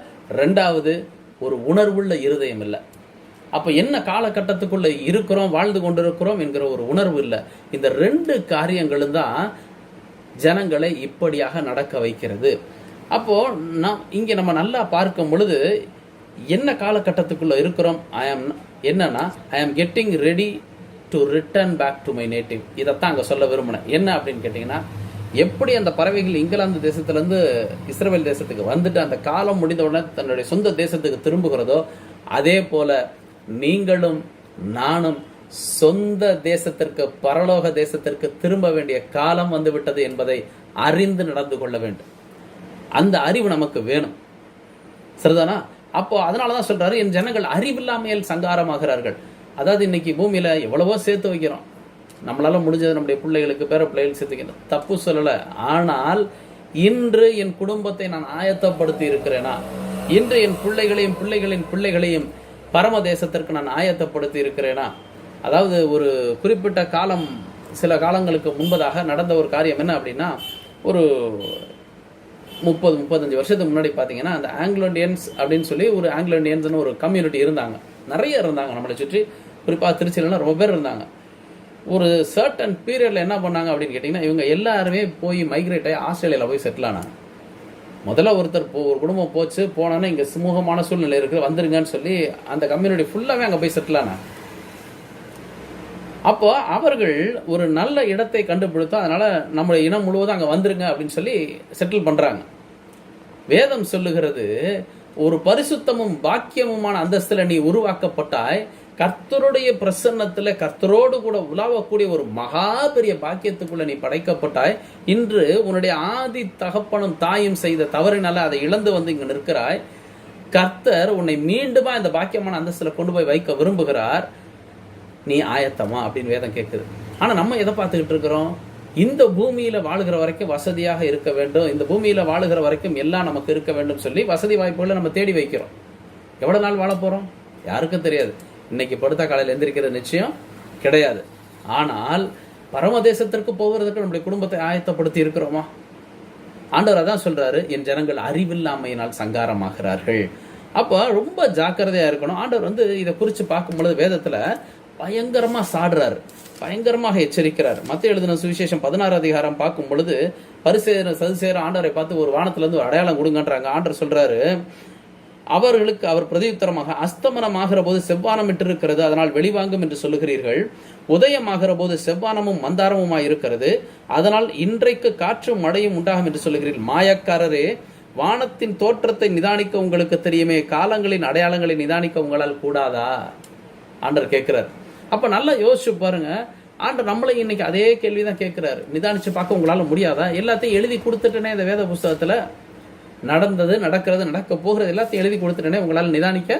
2வது ஒரு உணர்வுள்ள இருதயம் இல்லை. அப்ப என்ன காலகட்டத்துக்குள்ள இருக்கிறோம், வாழ்ந்து கொண்டிருக்கிறோம் என்கிற ஒரு உணர்வு இல்லை. இந்த 2 காரியங்களும் தான் ஜனங்களை இப்படியாக நடக்க வைக்கிறது. அப்போ இங்க நம்ம நல்லா பார்க்கும் பொழுது என்ன காலகட்டத்துக்குள்ள இருக்கிறோம், I am getting ready to return back to my native. இதைத்தான் அங்க சொல்ல விரும்பினேன். என்ன அப்படின்னு கேட்டீங்கன்னா, எப்படி அந்த பறவைகள் இங்கிலாந்து தேசத்திலிருந்து இஸ்ரவேல் தேசத்துக்கு வந்துட்டு அந்த காலம் முடிந்தவுடனே தன்னுடைய சொந்த தேசத்துக்கு திரும்புகிறதோ, அதே போல நீங்களும் நானும் சொந்த தேசத்திற்கு, பரலோக தேசத்திற்கு திரும்ப வேண்டிய காலம் வந்து விட்டது என்பதை அறிந்து நடந்து கொள்ள வேண்டும். அந்த அறிவு நமக்கு வேணும். சரிதானா? அப்போ அதனாலதான் சொல்றாரு, என் ஜனங்கள் அறிவில்லாமையில் சங்காரமாகிறார்கள். அதாவது இன்னைக்கு பூமியில எவ்வளவோ சேர்த்து வைக்கிறோம், நம்மளால முடிஞ்சது நம்முடைய பிள்ளைகளுக்கு பேர பிள்ளைகள் சேர்த்து வைக்கணும், தப்பு சொல்லல. ஆனால் இன்று என் குடும்பத்தை நான் ஆயத்தப்படுத்தி இருக்கிறேனா? இன்று என் பிள்ளைகளையும் பிள்ளைகளின் பிள்ளைகளையும் பரம தேசத்திற்கு நான் ஆயத்தப்படுத்தி இருக்கிறேனா? அதாவது ஒரு குறிப்பிட்ட காலம், சில காலங்களுக்கு முன்பதாக நடந்த ஒரு காரியம் என்ன அப்படின்னா, ஒரு 30-35 வருஷத்துக்கு முன்னாடி பார்த்தீங்கன்னா, அந்த ஆங்கிலோ இண்டியன்ஸ் அப்படின்னு சொல்லி ஒரு ஆங்கிலோ இண்டியன்ஸ்னு ஒரு கம்யூனிட்டி இருந்தாங்க, நிறைய இருந்தாங்க நம்மளை சுற்றி. குறிப்பாக திருச்சியிலலாம் ரொம்ப பேர் இருந்தாங்க. ஒரு சர்டன் பீரியடில் என்ன பண்ணாங்க அப்படின்னு கேட்டிங்கன்னா, இவங்க எல்லாருமே போய் மைக்ரேட் ஆகி ஆஸ்திரேலியாவில் போய் செட்டில் ஆனாங்க. முதல்ல ஒருத்தர் ஒரு குடும்பம் போனோன்னா இங்கே சுமூகமான சூழ்நிலை இருக்குது, வந்துருங்கன்னு சொல்லி அந்த கம்யூனிட்டி ஃபுல்லாகவே அங்கே போய் செட்டில் ஆனாங்க. அப்போ அவர்கள் ஒரு நல்ல இடத்தை கண்டுபிடித்தோம், அதனால நம்முடைய இனம் முழுவதும் அங்கே வந்துருங்க அப்படின்னு சொல்லி செட்டில் பண்ணுறாங்க. வேதம் சொல்லுகிறது, ஒரு பரிசுத்தமும் பாக்கியமுமான அந்தஸ்தில் நீ உருவாக்கப்பட்டாய், கர்த்தருடைய பிரசன்னத்தில் கர்த்தரோடு கூட உலாவக்கூடிய ஒரு மகா பெரிய பாக்கியத்துக்குள்ள நீ படைக்கப்பட்டாய். இன்று உன்னுடைய ஆதி தகப்பனும் தாயும் செய்த தவறினால அதை இழந்து வந்து இங்க நிற்கிறாய். கர்த்தர் உன்னை மீண்டுமா இந்த பாக்கியமான அந்தஸ்துல கொண்டு போய் வைக்க விரும்புகிறார். நீ ஆயத்தமா அப்படின்னு வேதம் கேட்குது. ஆனா நம்ம எதை பார்த்துக்கிட்டு இருக்கிறோம்? இந்த பூமியில வாழுகிற வரைக்கும் வசதியாக இருக்க வேண்டும், இந்த பூமியில வாழுகிற வரைக்கும் எல்லாம் நமக்கு இருக்க வேண்டும் சொல்லி வசதி வாய்ப்புகளை நம்ம தேடி வைக்கிறோம். எவ்வளவு நாள் வாழ போறோம் யாருக்கும் தெரியாது. இன்னைக்கு படுத்த காலையில் எந்திரிக்கிறது நிச்சயம் கிடையாது. ஆனால் பரமதேசத்திற்கு போகிறதுக்கு நம்முடைய குடும்பத்தை ஆயத்தப்படுத்தி இருக்கிறோமா? ஆண்டவர் அதான் சொல்றாரு, என் ஜனங்கள் அறிவில்லாமையினால் சங்காரமாகிறார்கள். அப்போ ரொம்ப ஜாக்கிரதையா இருக்கணும். ஆண்டவர் வந்து இதை குறித்து பார்க்கும் பொழுது வேதத்துல பயங்கரமா சாடுறாரு, பயங்கரமாக எச்சரிக்கிறார். மத்திய எழுதின சுவிசேஷம் 16 அதிகாரம் பார்க்கும் பொழுது பரிசேயர் சதுசேயர் ஆண்டவரை பார்த்து ஒரு வானத்துல இருந்து ஒரு அடையாளம் கொடுங்கன்றாங்க. ஆண்டவர் சொல்றாரு, அவர்களுக்கு அவர் பிரதியுத்தரமாக, அஸ்தமனமாகிற போது செவ்வானம் இட்டிருக்கிறது, அதனால் வெளிவாங்கும் என்று சொல்லுகிறீர்கள். உதயமாகிற போது செவ்வானமும் மந்தாரமுமாய் இருக்கிறது, அதனால் இன்றைக்கு காற்றும் மழையும் உண்டாகும் என்று சொல்லுகிறீர்கள். மாயக்காரரே, வானத்தின் தோற்றத்தை நிதானிக்க உங்களுக்கு தெரியுமே, காலங்களின் அடையாளங்களை நிதானிக்க உங்களால் கூடாதா? ஆண்டவர் கேட்கிறார். அப்ப நல்லா யோசிச்சு பாருங்க, ஆண்டவர் நம்மளை இன்னைக்கு அதே கேள்விதான் கேட்கிறாரு. நிதானிச்சு பார்க்க உங்களால முடியாதா? எல்லாத்தையும் எழுதி கொடுத்துட்டேனே இந்த வேத புஸ்தகத்துல, நடந்தது, நடக்கிறது, நடக்க போகிறது எல்லாத்தையும் எழுதி கொடுத்துட்டேனே, உங்களால் நிதானிக்க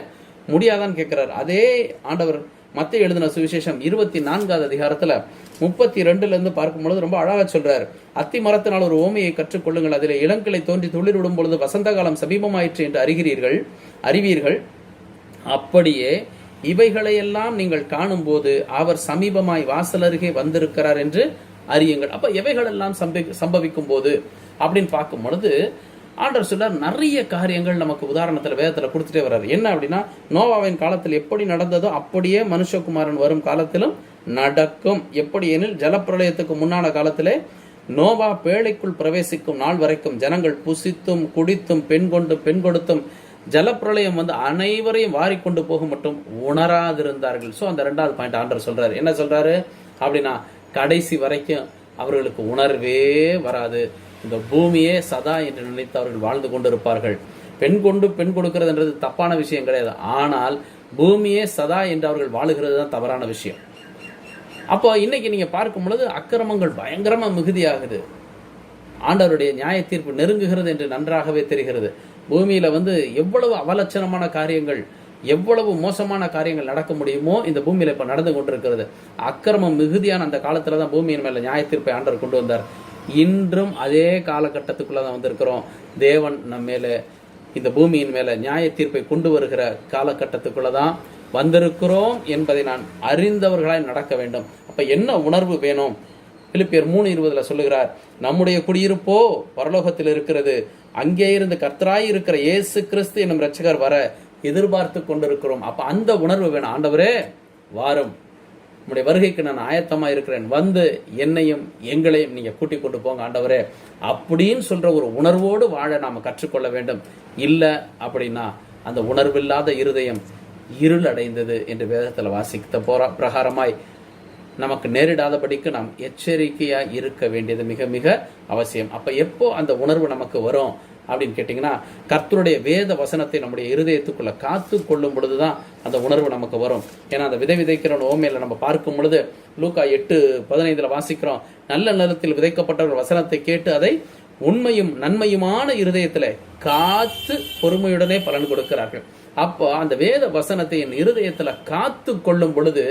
முடியாதான்னு கேட்கிறார். அதே ஆண்டவர் மத்திய எழுதின சுவிசேஷம் 24 அதிகாரத்துல 32 இருந்து பார்க்கும் பொழுது ரொம்ப அழகா சொல்றாரு. அத்தி மரத்தினால் ஒரு ஓமையை கற்றுக்கொள்ளுங்கள், அதில் இளங்கிளை தோன்றி துளிர் விடும் பொழுது வசந்த காலம் சமீபமாயிற்று என்று அறிவீர்கள். அப்படியே இவைகளையெல்லாம் நீங்கள் காணும் போது அவர் சமீபமாய் வாசல் அருகே வந்திருக்கிறார் என்று அறியுங்கள். அப்ப இவைகளெல்லாம் சம்பவிக்கும் போது அப்படின்னு பார்க்கும் பொழுது ஆண்டவர் சொல்றார், நிறைய காரியங்கள் நமக்கு உதாரணத்துல வேதத்துல கொடுத்துட்டே வர்றாரு. என்ன அப்படின்னா, நோவாவின் காலத்தில் எப்படி நடந்ததோ அப்படியே மனுஷகுமாரன் வரும் காலத்திலும் நடக்கும். எப்படி எனில், ஜலப்பிரளயத்துக்கு முன்னான காலத்திலே நோவா பேழைக்குள் பிரவேசிக்கும் நாள் வரைக்கும் ஜனங்கள் புசித்தும் குடித்தும் பெண் கொடுத்தும் ஜலப்பிரளயம் வந்து அனைவரையும் வாரிக்கொண்டு போக மட்டும் உணராதிருந்தார்கள். ஸோ அந்த 2வது பாயிண்ட் ஆண்டவர் சொல்றாரு. என்ன சொல்றாரு அப்படின்னா, கடைசி வரைக்கும் அவர்களுக்கு உணர்வே வராது, இந்த பூமியே சதா என்று நினைத்து அவர்கள் வாழ்ந்து கொண்டிருப்பார்கள். பெண் கொடுக்கிறதுன்றது தப்பான விஷயம் கிடையாது, ஆனால் பூமியே சதா என்று அவர்கள் வாழுகிறது தான் தவறான விஷயம். அப்போ இன்னைக்கு நீங்க பார்க்கும் பொழுது அக்கிரமங்கள் பயங்கரமா மிகுதியாகுது, ஆண்டவருடைய நியாய தீர்ப்பு நெருங்குகிறது என்று நன்றாகவே தெரிகிறது. பூமியில வந்து எவ்வளவு அவலட்சணமான காரியங்கள், எவ்வளவு மோசமான காரியங்கள் நடக்க முடியுமோ இந்த பூமியில இப்ப நடந்து கொண்டிருக்கிறது. அக்கிரமம் மிகுதியான அந்த காலத்துலதான் பூமியின் மேல நியாய தீர்ப்பை ஆண்டவர் கொண்டு வந்தார். இன்றும் அதே காலகட்டத்துக்குள்ளதான் வந்திருக்கிறோம். தேவன் நம்ம மேல, இந்த பூமியின் மேல நியாய தீர்ப்பை கொண்டு வருகிற காலகட்டத்துக்குள்ளதான் வந்திருக்கிறோம் என்பதை நான் அறிந்தவர்களாய் நடக்க வேண்டும். அப்ப என்ன உணர்வு வேணும்? பிலிப்பியர் 3:20 சொல்லுகிறார், நம்முடைய குடியிருப்போ பரலோகத்தில் இருக்கிறது, அங்கே இருந்து கர்த்தராய் இருக்கிற இயேசு கிறிஸ்து என்னும் இரட்சகர் வர எதிர்பார்த்து கொண்டிருக்கிறோம். அப்ப அந்த உணர்வு வேணும். ஆண்டவரே வாரும், உங்களுடைய வருகைக்கு நான் ஆயத்தமா இருக்கிறேன், வந்து என்னையும் எங்களையும் நீங்க கூட்டிக் கொண்டு போங்க ஆண்டவரே அப்படின்னு சொல்ற ஒரு உணர்வோடு வாழ நாம கற்றுக்கொள்ள வேண்டும். இல்ல அப்படின்னா அந்த உணர்வில்லாத இருதயம் இருள் அடைந்தது என்று வேதத்துல வாசித்த பிரகாரமாய் நமக்கு நேரிடாதபடிக்கு நாம் எச்சரிக்கையா இருக்க வேண்டியது மிக மிக அவசியம். அப்ப எப்போ அந்த உணர்வு நமக்கு வரும் அப்படின்னு கேட்டீங்கன்னா, கர்த்தருடைய வேத வசனத்தை நம்முடைய இருதயத்துக்குள்ள காத்து கொள்ளும் பொழுதுதான் அந்த உணர்வு நமக்கு வரும். ஏன்னா அந்த விதைக்கிற ஓமையில நம்ம பார்க்கும் பொழுது லூக்கா 8:15 வாசிக்கிறோம், நல்ல நிலத்தில் விதைக்கப்பட்டவர்கள் வசனத்தை கேட்டு அதை உண்மையும் நன்மையுமான இருதயத்துல காத்து பொறுமையுடனே பலன் கொடுக்கிறார்கள். அப்போ அந்த வேத வசனத்தை என் இருதயத்துல காத்து கொள்ளும் பொழுது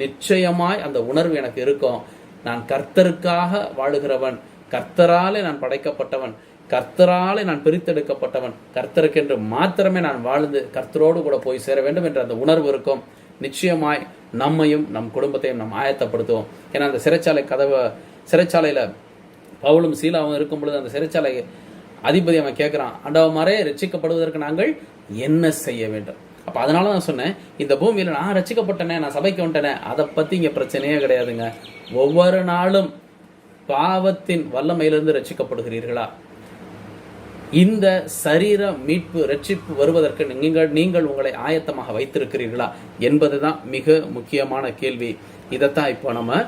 நிச்சயமாய் அந்த உணர்வு எனக்கு இருக்கும். நான் கர்த்தருக்காக வாழுகிறவன், கர்த்தராலே நான் படைக்கப்பட்டவன், கர்த்தராலே நான் பிரித்தெடுக்கப்பட்டவன், கர்த்தருக்கென்று மாத்திரமே நான் வாழ்ந்து கர்த்தரோடு கூட போய் சேர வேண்டும் என்ற அந்த உணர்வு இருக்கும். நிச்சயமாய் நம்மையும் நம் குடும்பத்தையும் நாம் ஆயத்தப்படுத்துவோம். ஏன்னா அந்த சிறைச்சாலையில பவுலும் சீலாவும் இருக்கும் பொழுது அந்த சிறைச்சாலை அதிபதி அவன் கேட்கிறான், ஆண்டவரே ரட்சிக்கப்படுவதற்கு நாங்கள் என்ன செய்ய வேண்டும்? அப்ப அதனால நான் சொன்னேன், இந்த பூமியில நான் ரட்சிக்கப்பட்டனே, நான் சபைக்கு வந்துட்டேனே, அதை பத்தி இங்க பிரச்சனையே கிடையாதுங்க. ஒவ்வொரு நாளும் பாவத்தின் வல்லமையிலிருந்து ரட்சிக்கப்படுகிறீர்களா? இந்த சரீர மீட்பு ரட்சிப்பு வருவதற்கு நீங்கள் உங்களை ஆயத்தமாக வைத்திருக்கிறீர்களா என்பதுதான் மிக முக்கியமான கேள்வி. இதைத்தான் இப்போ நம்ம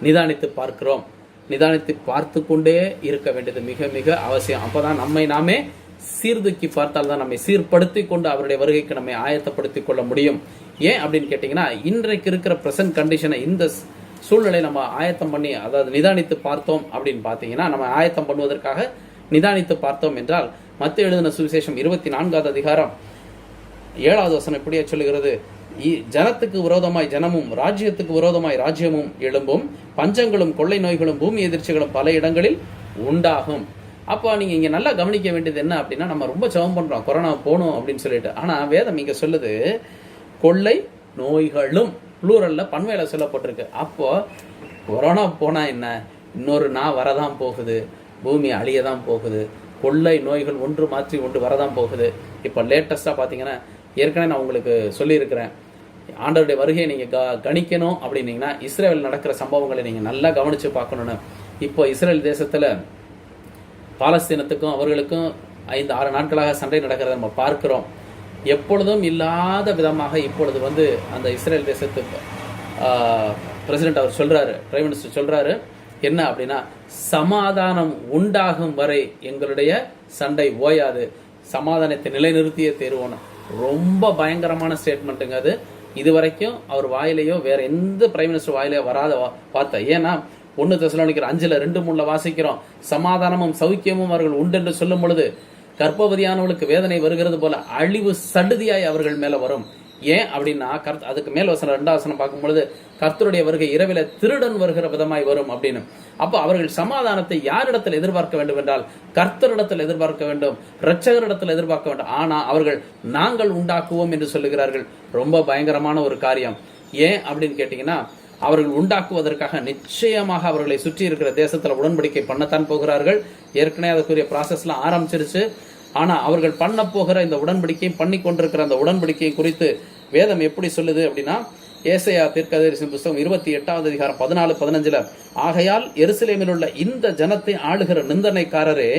நிதானித்து பார்க்கிறோம். நிதானித்து பார்த்து கொண்டே இருக்க வேண்டியது மிக மிக அவசியம். அப்பதான் நம்மை நாமே சீர்தூக்கி பார்த்தால் தான் நம்மை சீர்படுத்தி கொண்டு அவருடைய வருகைக்கு நம்மை ஆயத்தப்படுத்தி கொள்ள முடியும். ஏன் அப்படின்னு கேட்டீங்கன்னா, இன்றைக்கு இருக்கிற பிரசன்ட் கண்டிஷனை, இந்த சூழ்நிலை நம்ம ஆயத்தம் பண்ணி, அதாவது நிதானித்து பார்த்தோம் அப்படின்னு பார்த்தீங்கன்னா, நம்ம ஆயத்தம் பண்ணுவதற்காக நிதானித்து பார்த்தோம் என்றால், மத்தேயு எழுதின சுவிசேஷம் 24வது அதிகாரம் 7வது வசனம் இப்படியே சொல்லுகிறது, ஜனத்துக்கு விரோதமாய் ஜனமும் ராஜ்யத்துக்கு விரோதமாய் ராஜ்யமும் எழும்பும், பஞ்சங்களும் கொள்ளை நோய்களும் பூமி எதிர்ச்சிகளும் பல இடங்களில் உண்டாகும். அப்போ நீங்க இங்க நல்லா கவனிக்க வேண்டியது என்ன அப்படின்னா, நம்ம ரொம்ப ஜெபம் பண்றோம் கொரோனா போகணும் அப்படின்னு சொல்லிட்டு, ஆனா வேதம் இங்க சொல்லுது கொள்ளை நோய்களும், ப்ளூரல்ல பன்மையில சொல்லப்பட்டிருக்கு. அப்போ கொரோனா போனா என்ன, இன்னொரு வரதான் போகுது, பூமி அழியதான் போகுது, கொள்ளை நோய்கள் ஒன்று மாற்றி ஒன்று வரதான் போகுது. இப்போ லேட்டஸ்டா பாத்தீங்கன்னா, ஏற்கனவே நான் உங்களுக்கு சொல்லியிருக்கிறேன், ஆண்டவருடைய வருகையை நீங்க கணிக்கணும் அப்படின்னீங்கன்னா இஸ்ரேல் நடக்கிற சம்பவங்களை நீங்க நல்லா கவனிச்சு பார்க்கணும்னு. இப்போ இஸ்ரேல் தேசத்துல பாலஸ்தீனத்துக்கும் அவர்களுக்கும் 5-6 நாட்களாக சண்டை நடக்கிறத நம்ம பார்க்கிறோம். எப்பொழுதும் இல்லாத விதமாக இப்பொழுது அந்த இஸ்ரேல் தேசத்து பிரசிடென்ட் அவர் சொல்றாரு, பிரைம் மினிஸ்டர் சொல்றாரு என்ன அப்படின்னா, சமாதானம் உண்டாகும் வரை எங்களுடைய சண்டை ஓயாது, சமாதானத்தை நிலைநிறுத்தியே தேர்வோம். ரொம்ப பயங்கரமான ஸ்டேட்மெண்ட்டுங்க அது. இதுவரைக்கும் அவர் வாயிலையோ வேற எந்த பிரைம் மினிஸ்டர் வாயிலையோ வராத வார்த்தை. ஏன்னா 1 தெசலோனிக்கர் 5:2-3 வாசிக்கிறோம், சமாதானமும் சௌக்கியமும் அவர்கள் உண்டென்று சொல்லும் பொழுது கர்ப்பவதியானவளுக்கு வேதனை வருகிறது போல அழிவு சடுதியாய் அவர்கள் மேல வரும். ஏன் அப்படின்னா, அதுக்கு மேல் வசனம் 2வது வசனம் பார்க்கும் பொழுது, கர்த்தருடைய வருகை இரவில திருடன் வருகிற விதமாய் வரும் அப்படின்னு. அப்போ அவர்கள் சமாதானத்தை யாரிடத்தில் எதிர்பார்க்க வேண்டும் என்றால் கர்த்தரிடத்தில் எதிர்பார்க்க வேண்டும், இரட்சகரிடத்தில் எதிர்பார்க்க வேண்டும். ஆனா அவர்கள் நாங்கள் உண்டாக்குவோம் என்று சொல்லுகிறார்கள். ரொம்ப பயங்கரமான ஒரு காரியம். ஏன் அப்படின்னு கேட்டீங்கன்னா, அவர்கள் உண்டாக்குவதற்காக நிச்சயமாக அவர்களை சுற்றி இருக்கிற தேசத்துல உடன்படிக்கை பண்ணத்தான் போகிறார்கள். ஏற்கனவே அதுக்குரிய ப்ராசஸ்லாம் ஆரம்பிச்சிருச்சு. ஆனா அவர்கள் பண்ண போகிற இந்த உடன்படிக்கையும் பண்ணி கொண்டிருக்கிற அந்த உடன்படிக்கையை குறித்து வேதம் எப்படி சொல்லுது அப்படின்னா, ஏசாயா தீர்க்கதரிசியின் புத்தகம் 28வது அதிகாரம் 14-15, ஆகையால் எருசலேமில் உள்ள இந்த ஜனத்தை ஆளுகிற நிந்தனைக்காரரே,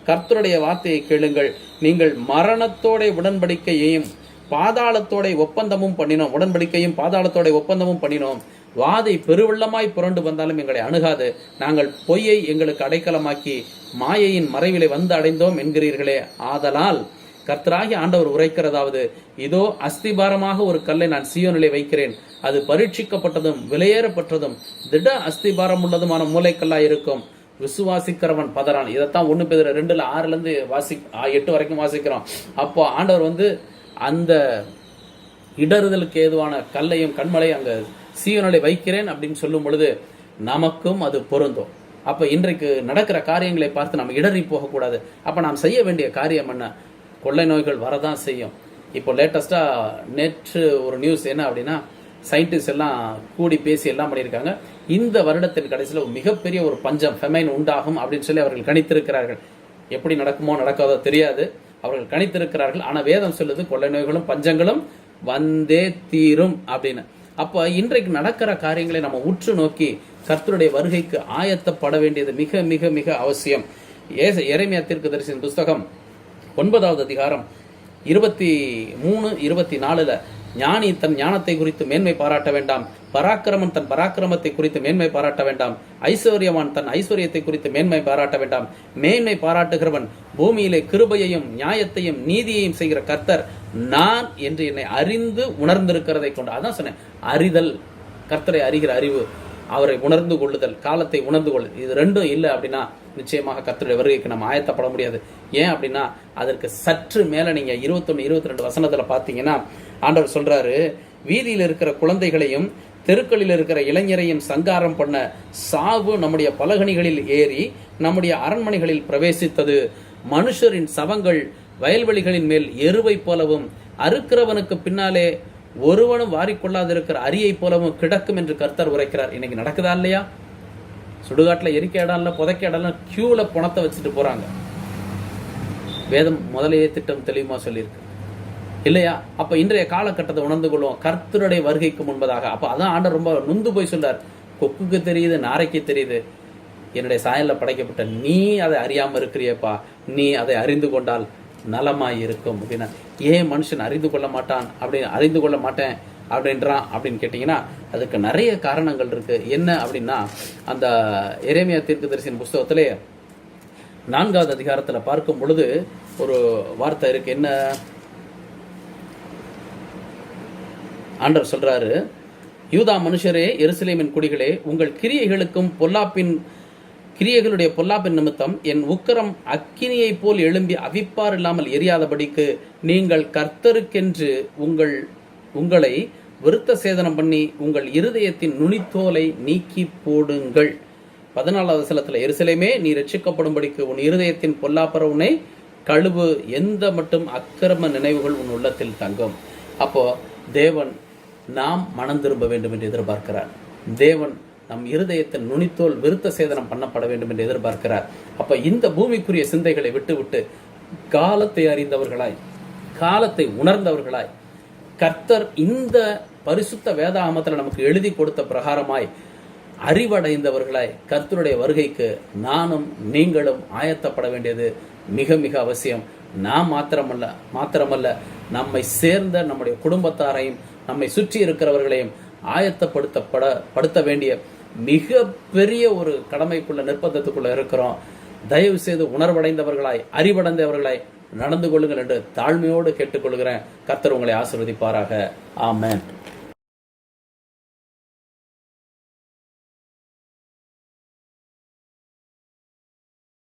கர்த்தருடைய வார்த்தையை கேளுங்கள், நீங்கள் மரணத்தோட உடன்படிக்கையையும் பாதாளத்தோட ஒப்பந்தமும் பண்ணினோம், உடன்படிக்கையும் பாதாளத்தோட ஒப்பந்தமும் பண்ணினோம், வாதை பெருவெள்ளமாய் புரண்டு வந்தாலும் எங்களை அணுகாது, நாங்கள் பொய்யை எங்களுக்கு அடைக்கலமாக்கி மாயையின் மறைவிலை அடைந்தோம் என்கிறீர்களே. ஆதலால் கர்த்தராகி ஆண்டவர் உரைக்கிறதாவது, இதோ அஸ்திபாரமாக ஒரு கல்லை நான் சீயோனிலே வைக்கிறேன், அது பரீட்சிக்கப்பட்டதும் விலையேறப்பட்டதும் திட அஸ்திபாரம் உள்ளதுமான மூளைக்கல்லாய் இருக்கும், விசுவாசிக்கிறவன் பதறான். இதைத்தான் 1 பேதுரு 2:6 8 வரைக்கும் வாசிக்கிறோம். அப்போ ஆண்டவர் அந்த இடறுதலுக்கு ஏதுவான கல்லையும் கண்மலையும் அங்க சீயோனிலே வைக்கிறேன் அப்படின்னு சொல்லும் பொழுது நமக்கும் அது பொருந்தும். அப்ப இன்றைக்கு நடக்கிற காரியங்களை பார்த்து நம்ம இடறி போகக்கூடாது. அப்ப நாம் செய்ய வேண்டிய காரியம் என்ன? கொள்ளை நோய்கள் வரதான் செய்யும். இப்போ லேட்டஸ்டா நேற்று ஒரு நியூஸ் என்ன அப்படின்னா, சயின்டிஸ்ட் எல்லாம் கூடி பேசி எல்லாம் பண்ணியிருக்காங்க, இந்த வருடத்தின் கடைசியில் மிகப்பெரிய ஒரு பஞ்சம் ஃபெமைன் உண்டாகும் அப்படின்னு சொல்லி அவர்கள் கணித்திருக்கிறார்கள். எப்படி நடக்குமோ நடக்காதோ தெரியாது, அவர்கள் கணித்திருக்கிறார்கள். ஆனா வேதம் சொல்லுது கொள்ளை நோய்களும் பஞ்சங்களும் வந்தே தீரும் அப்படின்னு. அப்ப இன்றைக்கு நடக்கிற காரியங்களை நம்ம உற்று நோக்கி கர்த்தருடைய வருகைக்கு ஆயத்தப்பட வேண்டியது மிக மிக மிக அவசியம். எரேமியா தீர்க்கதரிசியின் புத்தகம் 9வது அதிகாரம் 23-24, ஞானி தன் ஞானத்தை குறித்து மேன்மை பாராட்ட வேண்டாம், பராக்கிரமன் தன் பராக்கிரமத்தை குறித்து மேன்மை பாராட்ட வேண்டாம், ஐஸ்வர்யவான் தன் ஐஸ்வர்யத்தை குறித்து மேன்மை பாராட்ட வேண்டாம், மேன்மை பாராட்டுகிறவன் பூமியிலே கிருபையையும் நியாயத்தையும் நீதியையும் செய்கிற கர்த்தர் நான் என்று என்னை அறிந்து உணர்ந்திருக்கிறதை கொண்டு. அதான் சொன்னேன், அறிதல், கர்த்தரை அறிகிற அறிவு, அவரை உணர்ந்து கொள்ளுதல், காலத்தை உணர்ந்து கொள்ளுதல், இது ரெண்டும் இல்லை அப்படின்னா நிச்சயமாக கர்த்தருடைய வருகைக்கு நம்ம ஆயத்தப்பட முடியாது. ஏன் அப்படின்னா அதற்கு சற்று மேல நீங்க 21, 22 வசனத்துல பார்த்தீங்கன்னா ஆண்டவர் சொல்றாரு, வீதியில் இருக்கிற குழந்தைகளையும் தெருக்களில் இருக்கிற இளைஞரையும் சங்காரம் பண்ண சாவு நம்முடைய பலகணிகளில் ஏறி நம்முடைய அரண்மனைகளில் பிரவேசித்தது. மனுஷரின் சவங்கள் வயல்வெளிகளின் மேல் எருவை போலவும் அறுக்கிறவனுக்கு பின்னாலே ஒருவனும் வாரிக்கொள்ளாதிருக்கிற அரியை போலவும் கிடக்கும் என்று கர்த்தர் உரைக்கிறார். இன்னைக்கு நடக்குதா இல்லையா? சுடுகாட்டுல எரிக்க இடம் இல்லை, புதைக்க இடம் இல்லை, கியூல பணத்தை வச்சுட்டு போறாங்க. வேதம் முதலையே திட்டம் தெளிவா சொல்லியிருக்கு இல்லையா? அப்ப இன்றைய காலகட்டத்தை உணர்ந்து கொள்வோம், கர்த்தருடைய வருகைக்கு முன்பதாக. அப்ப அதான் ஆண்டவர் ரொம்ப நொந்து போய் சொல்றார், கொக்குக்கு தெரியுது, நாரைக்கு தெரியுது, என்னுடைய சாயல்ல படைக்கப்பட்ட நீ அதை அறியாம இருக்கிறியப்பா, நீ அதை அறிந்து கொண்டால் நலமாய் இருக்கும் அப்படின்னா. ஏன் மனுஷன் அறிந்து கொள்ள மாட்டான் அப்படின்னு, அறிந்து கொள்ள மாட்டேன் அப்படின்றான் அப்படின்னு கேட்டீங்கன்னா அதுக்கு நிறைய காரணங்கள் இருக்கு. என்ன அப்படின்னா, அந்த எரேமியா தீர்க்கதரிசியின் புஸ்தகத்திலே 4வது அதிகாரத்துல பார்க்கும் பொழுது ஒரு வார்த்தை இருக்கு. என்ன ஆண்டவர் சொல்றாரு, யூதா மனுஷரே, எருசலேமின் குடிகளே, உங்கள் கிரியைகளுடைய பொல்லாப்பின் நிமித்தம் என் உக்கிரம் அக்கினியை போல் எழும்பி அவிப்பார் இல்லாமல் எரியாதபடிக்கு நீங்கள் கர்த்தருக்கென்று உங்களை விருத்த சேதனம் பண்ணி உங்கள் இருதயத்தின் நுனித்தோலை நீக்கி போடுங்கள். 14வது வசனத்துல, எருசலேமே, நீ ரட்சிக்கப்படும்படிக்கு உன் இருதயத்தின் பொல்லாப்பர உன்னை கழுவு, எந்த மட்டும் அக்கிரம நினைவுகள் உன் உள்ளத்தில் தங்கும். அப்போ தேவன் நாம் மனம் திரும்ப வேண்டும் என்று எதிர்பார்க்கிறார். தேவன் நம் இருதயத்தின் நுனித்தோல் விருத்த சேதனம் பண்ணப்பட வேண்டும் என்று எதிர்பார்க்கிறார். அப்ப இந்த பூமிக்குரிய சிந்தைகளை விட்டுவிட்டு காலத்தை அறிந்தவர்களாய், காலத்தை உணர்ந்தவர்களாய், கர்த்தர் இந்த பரிசுத்த வேதாகமத்தில் நமக்கு எழுதி கொடுத்த பிரகாரமாய் அறிவடைந்தவர்களாய் கர்த்தருடைய வருகைக்கு நானும் நீங்களும் ஆயத்தப்பட வேண்டியது மிக மிக அவசியம். நாம் மாத்திரமல்ல நம்மை சேர்ந்த நம்முடைய குடும்பத்தாரையும் நம்மை சுற்றி இருக்கிறவர்களையும் ஆயத்தப்படுத்த வேண்டிய மிக பெரிய ஒரு கடமைக்குள்ள நிர்பந்தத்துக்குள்ள இருக்கிறோம். தயவு செய்து உணர்வடைந்தவர்களாய், அறிவடைந்தவர்களாய் நடந்து கொள்ளுங்கள் என்று தாழ்மையோடு கேட்டுக்கொள்கிறேன். கர்த்தர் உங்களை ஆசீர்வதிப்பாராக. ஆமென்.